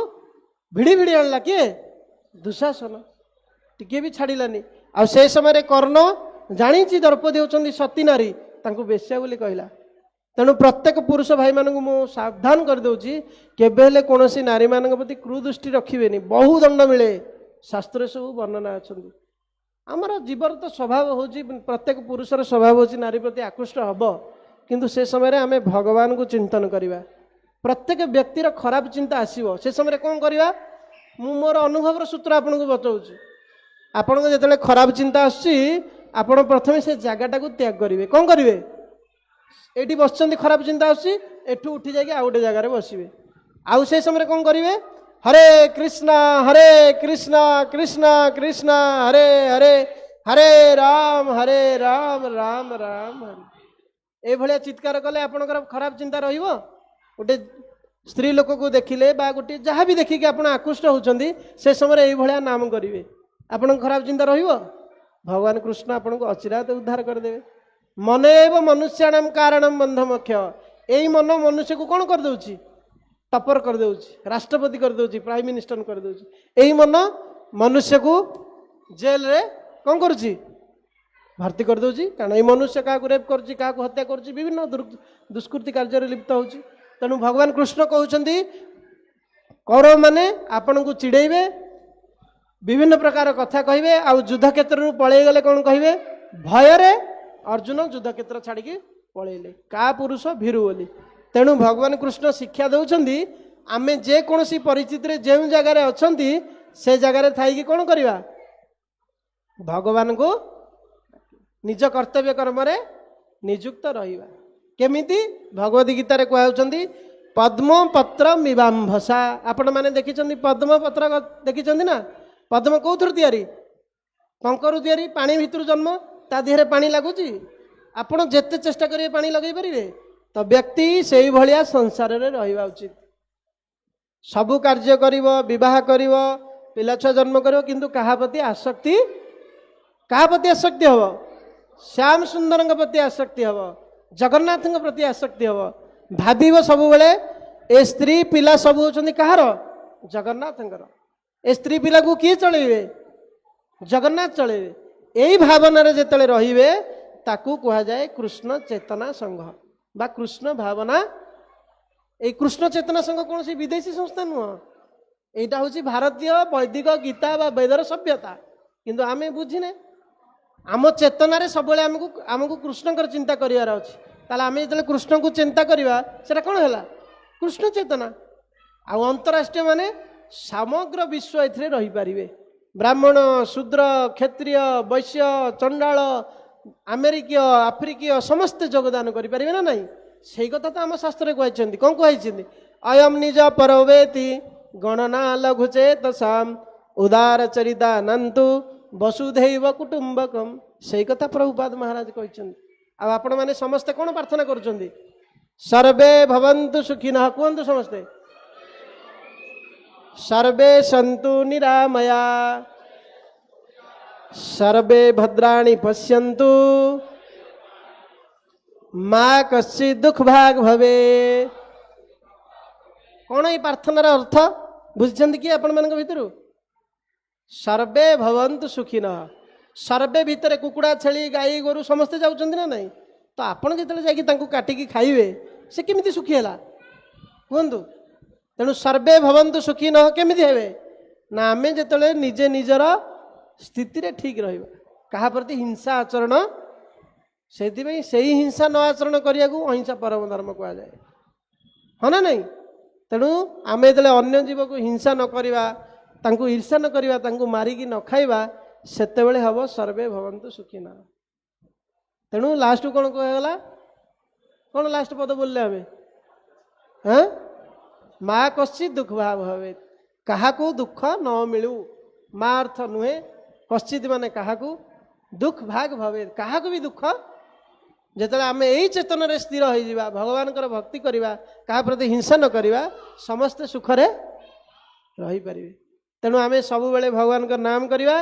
भिड़ी भिड़ी आणला किए दुशासन टिके भी छाड़िलानी आ से समय कर्ण जानी द्रौपदी होती सती नारी तांको बेश्या बोली कहला तेणु प्रत्येक पुरुष भाई मानक मु सावधान कर दूची केबे हेले कोनोसी नारी मानक प्रति क्रूदृष्टि रखिबेनी बहु दंड मिले शास्त्र सब वर्णना अच्छी आमर जीवन तो स्वभाव हो प्रत्येक पुरुषर स्वभाव हो नारी प्रति आकृष्ट हम किंतु से समय आम भगवान को चिंतन करवा प्रत्येक व्यक्तिर खराब चिंता आसो से समय कौन करवा मु मोर अनुभव सूत्र आपन को बताऊँ आपण को जिते खराब चिंता आसण प्रथम से जगटा को त्याग करेंगे कौन करेंगे ये बस खराब चिंता आठू उठी जाए आउ गोटे जगार बसवे आउ से समय कौन करेंगे हरे कृष्णा कृष्ण कृष्ण हरे हरे हरे राम राम राम हरे ये चित्कार कले आपणकर खराब चिंता रहिबो गोटे स्त्री लोक को देखिले बा गोटे जहाँ भी देखिके आप आकृष्ट होउछंदी से समय ये नाम करेंगे ଆପଣଙ୍କ ଖରାପ ଚିନ୍ତା ରହିବ? ଭଗବାନ କୃଷ୍ଣ ଆପଣଙ୍କୁ ଅଚିରାତ ଉଦ୍ଧାର କରିଦେବେ। ମନେ ଏବ ମନୁଷ୍ୟାଣାମ କାରଣମ ବନ୍ଧ ମୋକ୍ଷ। ଏଇ ମନ ମନୁଷ୍ୟକୁ କ'ଣ କରିଦେଉଛି? ଟପର କରିଦେଉଛି, ରାଷ୍ଟ୍ରପତି କରିଦେଉଛି, ପ୍ରାଇମ ମିନିଷ୍ଟର କରିଦେଉଛି। ଏଇ ମନ ମନୁଷ୍ୟକୁ ଜେଲରେ କ'ଣ କରୁଛି? ଭର୍ତ୍ତି କରିଦେଉଛି। କାରଣ ଏଇ ମନୁଷ୍ୟ କାହାକୁ ରେପ୍ କରୁଛି, କାହାକୁ ହତ୍ୟା କରୁଛି, ବିଭିନ୍ନ ଦୁଷ୍କୃତି କାର୍ଯ୍ୟରେ ଲିପ୍ତ ହେଉଛି। ତେଣୁ ଭଗବାନ କୃଷ୍ଣ କହୁଛନ୍ତି କୌରବମାନେ ଆପଣଙ୍କୁ ଚିଡ଼େଇବେ, ବିଭିନ୍ନ ପ୍ରକାର କଥା କହିବେ, ଆଉ ଯୁଦ୍ଧ କ୍ଷେତ୍ରରୁ ପଳେଇ ଗଲେ କ'ଣ କହିବେ? ଭୟରେ ଅର୍ଜୁନ ଯୁଦ୍ଧ କ୍ଷେତ୍ର ଛାଡ଼ିକି ପଳେଇଲେ, କା ପୁରୁଷ ଭୀରୁ ବୋଲି। ତେଣୁ ଭଗବାନ କୃଷ୍ଣ ଶିକ୍ଷା ଦେଉଛନ୍ତି ଆମେ ଯେକୌଣସି ପରିସ୍ଥିତିରେ ଯେଉଁ ଜାଗାରେ ଅଛନ୍ତି ସେ ଜାଗାରେ ଥାଇକି କ'ଣ କରିବା? ଭଗବାନଙ୍କୁ ନିଜ କର୍ତ୍ତବ୍ୟ କର୍ମରେ ନିଯୁକ୍ତ ରହିବା। କେମିତି? ଭଗବତ ଗୀତାରେ କୁହାଯାଉଛନ୍ତି ପଦ୍ମ ପତ୍ର ମିବାମ୍ଭସା। ଆପଣମାନେ ଦେଖିଛନ୍ତି ପଦ୍ମ ପତ୍ର ଦେଖିଛନ୍ତି ନା? ପଦ୍ମ କେଉଁଥିରୁ ତିଆରି? ପଙ୍କରୁ ତିଆରି, ପାଣି ଭିତରୁ ଜନ୍ମ, ତା ଦେହରେ ପାଣି ଲାଗୁଛି? ଆପଣ ଯେତେ ଚେଷ୍ଟା କରିବେ ପାଣି ଲଗେଇ ପାରିବେ? ତ ବ୍ୟକ୍ତି ସେଇଭଳିଆ ସଂସାରରେ ରହିବା ଉଚିତ। ସବୁ କାର୍ଯ୍ୟ କରିବ, ବିବାହ କରିବ, ପିଲାଛୁଆ ଜନ୍ମ କରିବ, କିନ୍ତୁ କାହା ପ୍ରତି ଆସକ୍ତି, କାହା ପ୍ରତି ଆସକ୍ତି ହେବ? ଶ୍ୟାମ ସୁନ୍ଦରଙ୍କ ପ୍ରତି ଆସକ୍ତି ହେବ, ଜଗନ୍ନାଥଙ୍କ ପ୍ରତି ଆସକ୍ତି ହେବ। ଭାବିବ ସବୁବେଳେ ଏ ସ୍ତ୍ରୀ ପିଲା ସବୁ ହେଉଛନ୍ତି କାହାର? ଜଗନ୍ନାଥଙ୍କର। ଏ ସ୍ତ୍ରୀ ପିଲାକୁ କିଏ ଚଳେଇବେ? ଜଗନ୍ନାଥ ଚଳେଇବେ। ଏଇ ଭାବନାରେ ଯେତେବେଳେ ରହିବେ ତାକୁ କୁହାଯାଏ କୃଷ୍ଣ ଚେତନା ସଂଘ ବା କୃଷ୍ଣ ଭାବନା। এই কৃষ্ণ চেতনা সংঘ কৌশি বিদেশী সংস্থা নুহ, এইটা হচ্ছে ভারতীয় বৈদিক গীতা বা বেদর সভ্যতা। কিন্তু আমি বুঝিনে আম চেতনার সবুলে আমি কৃষ্ণঙ্কর চিন্তা করিবার আছে। তাহলে আমি যেতে কৃষ্ণকে চিন্তা করা সেটা কোণ হল? কৃষ্ণ চেতনা। আউ অন্তরাষ্ট্রীয় মানে সমগ্র বিশ্ব এতে রহিপারে। ব্রাহ্মণ, শূদ্র, ক্ষত্রিয়, বৈশ্য, চণ্ডাল, আমেরিকীয়, আফ্রিকীয় সমস্তে যোগদান করে পারিবে না নাই? সেই কথা তো আমার শাস্ত্রে কুহাইছেন। কম কুহাইছেন? অয়ম নিজ পরবেতি গণনা লঘুচেতসাম উদার চরিতানন্তু বসুধৈব কুটুম্বকম। সেই কথা প্রভুপাদ মহারাজ কইছেন। আর আপন মানে সমস্তে কোন প্রার্থনা করছেন? সর্বে ভবন্তু সুখিনঃ। কুহন্তু সমস্তে সর্বে সন্তু নিরাময়া সর্বে ভদ্রাণি পশ্যন্তু মা কশ্চি দুঃখ ভাগ ভবে। কোন এই প্রার্থনার অর্থ বুঝছেন কি আপন মানক ভিতরু? সর্বে ভবন্তু সুখিনঃ। সর্বে ভিতরে কুকুড়া, ছেড়ি, গাই, গরু সমস্তে যাচ্ছেন না নাই? তো আপনার যেতে যাই তাকে কাটিকি খাইবে সে কেমিতি সুখী হলা কুহতু? তেণু সর্বে ভবন্তু সুখিনঃ কেমিতি হেবে না? আমি যেতবে নিজে নিজের স্থিতিরে ঠিক রহবা, কাহা প্রতি হিংসা আচরণ, সেইপাই সেই হিংসা ন আচরণ করা অহিংসা পরম ধর্ম কুহযাଏ, ହଁ ନା ନାହିଁ? ତେଣୁ ଆମେ ଯେତେବେଳେ ଅନ୍ୟ ଜୀବକୁ ହିଂସା ନ କରିବା, ତାଙ୍କୁ ଈର୍ଷା ନ କରିବା, ତାଙ୍କୁ ମାରିକି ନ ଖାଇବା, ସେତେବେଳେ ହେବ ସର୍ବେ ଭବନ୍ତୁ ସୁଖିନଃ। ତେଣୁ ଲାଷ୍ଟକୁ କ'ଣ କୁହାଗଲା? କ'ଣ ଲାଷ୍ଟ ପଦ ବୋଲିଲେ ଆମେ? ମା କଶ୍ଚିତ୍ ଦୁଃଖ ଭାଗ ଭବେ। କାହାକୁ ଦୁଃଖ ନ ମିଳୁ। ମା ଅର୍ଥ ନୁହେଁ, କଶ୍ଚିତ୍ ମାନେ କାହାକୁ, ଦୁଃଖ ଭାଗ ଭବେ କାହାକୁ ବି ଦୁଃଖ। ଯେତେବେଳେ ଆମେ ଏଇ ଚେତନାରେ ସ୍ଥିର ହୋଇଯିବା, ଭଗବାନଙ୍କର ଭକ୍ତି କରିବା, କାହା ପ୍ରତି ହିଂସା ନ କରିବା, ସମସ୍ତେ ସୁଖରେ ରହିପାରିବେ। ତେଣୁ ଆମେ ସବୁବେଳେ ଭଗବାନଙ୍କର ନାମ କରିବା।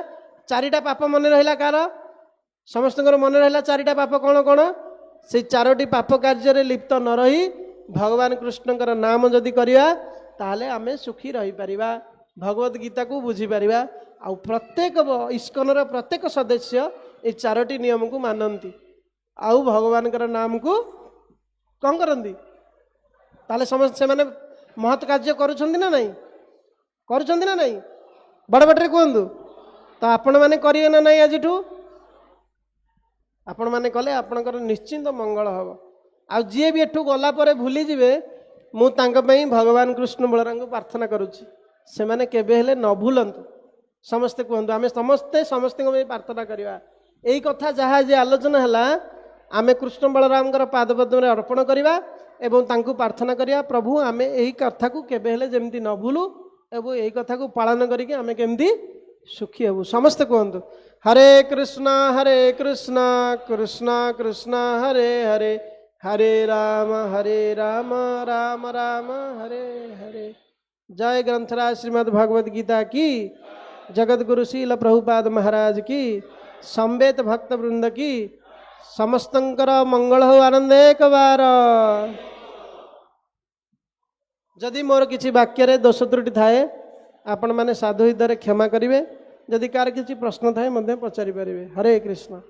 ଚାରିଟା ପାପ ମନେ ରହିଲା କାହାର? ସମସ୍ତଙ୍କର ମନେ ରହିଲା ଚାରିଟା ପାପ କ'ଣ କ'ଣ? ସେଇ ଚାରୋଟି ପାପ କାର୍ଯ୍ୟରେ ଲିପ୍ତ ନ ରହି ଭଗବାନ କୃଷ୍ଣଙ୍କର ନାମ ଯଦି କରିବା ତାହେଲେ ଆମେ ସୁଖୀ ରହିପାରିବା, ଭଗବତ ଗୀତାକୁ ବୁଝିପାରିବା। ଆଉ ପ୍ରତ୍ୟେକ ଇସ୍କନର ପ୍ରତ୍ୟେକ ସଦସ୍ୟ ଏଇ ଚାରୋଟି ନିୟମକୁ ମାନନ୍ତି, ଆଉ ଭଗବାନଙ୍କର ନାମକୁ କ'ଣ କରନ୍ତି? ତାହେଲେ ସମସ୍ତେ ସେମାନେ ମହତ୍ କାର୍ଯ୍ୟ କରୁଛନ୍ତି ନା ନାହିଁ? କରୁଛନ୍ତି ନା ନାହିଁ? ବଡ଼ ପାଟିରେ କୁହନ୍ତୁ। ତ ଆପଣମାନେ କରିବେ ନା ନାହିଁ? ଆଜିଠୁ ଆପଣମାନେ କଲେ ଆପଣଙ୍କର ନିଶ୍ଚିନ୍ତ ମଙ୍ଗଳ ହେବ। ଆଉ ଯିଏ ବି ଏଠୁ ଗଲା ପରେ ଭୁଲିଯିବେ, ମୁଁ ତାଙ୍କ ପାଇଁ ଭଗବାନ କୃଷ୍ଣ ବଳରାମଙ୍କୁ ପ୍ରାର୍ଥନା କରୁଛି, ସେମାନେ କେବେ ହେଲେ ନ ଭୁଲନ୍ତୁ। ସମସ୍ତେ କୁହନ୍ତୁ, ଆମେ ସମସ୍ତେ ସମସ୍ତଙ୍କ ପାଇଁ ପ୍ରାର୍ଥନା କରିବା। ଏଇ କଥା ଯାହା ଯେ ଆଲୋଚନା ହେଲା, ଆମେ କୃଷ୍ଣ ବଳରାମଙ୍କର ପାଦପଦ୍ମରେ ଅର୍ପଣ କରିବା ଏବଂ ତାଙ୍କୁ ପ୍ରାର୍ଥନା କରିବା, ପ୍ରଭୁ ଆମେ ଏହି କଥାକୁ କେବେ ହେଲେ ଯେମିତି ନ ଭୁଲୁ ଏବଂ ଏହି କଥାକୁ ପାଳନ କରିକି ଆମେ କେମିତି ସୁଖୀ ହେବୁ। ସମସ୍ତେ କୁହନ୍ତୁ, ହରେ କୃଷ୍ଣ କୃଷ୍ଣ କୃଷ୍ଣ ହରେ ହରେ, ହରେ ରାମ ରାମ ରାମ ହରେ ହରେ। ଜୟ ଗ୍ରନ୍ଥରାଜ ଶ୍ରୀମଦ୍ ଭଗବତ ଗୀତା କି जगद्गुरु शील प्रभुपाद महाराज की, संवेत भक्त वृंद की, समस्तंकर मंगल हो। आनंद एक बार। जदि मोर किसी वाक्य दोष त्रुटि थाए आपण माने साधु हृदय क्षमा करेंगे। जदि कार किसी प्रश्न थाए मध्य पचारि पारे। हरे कृष्ण।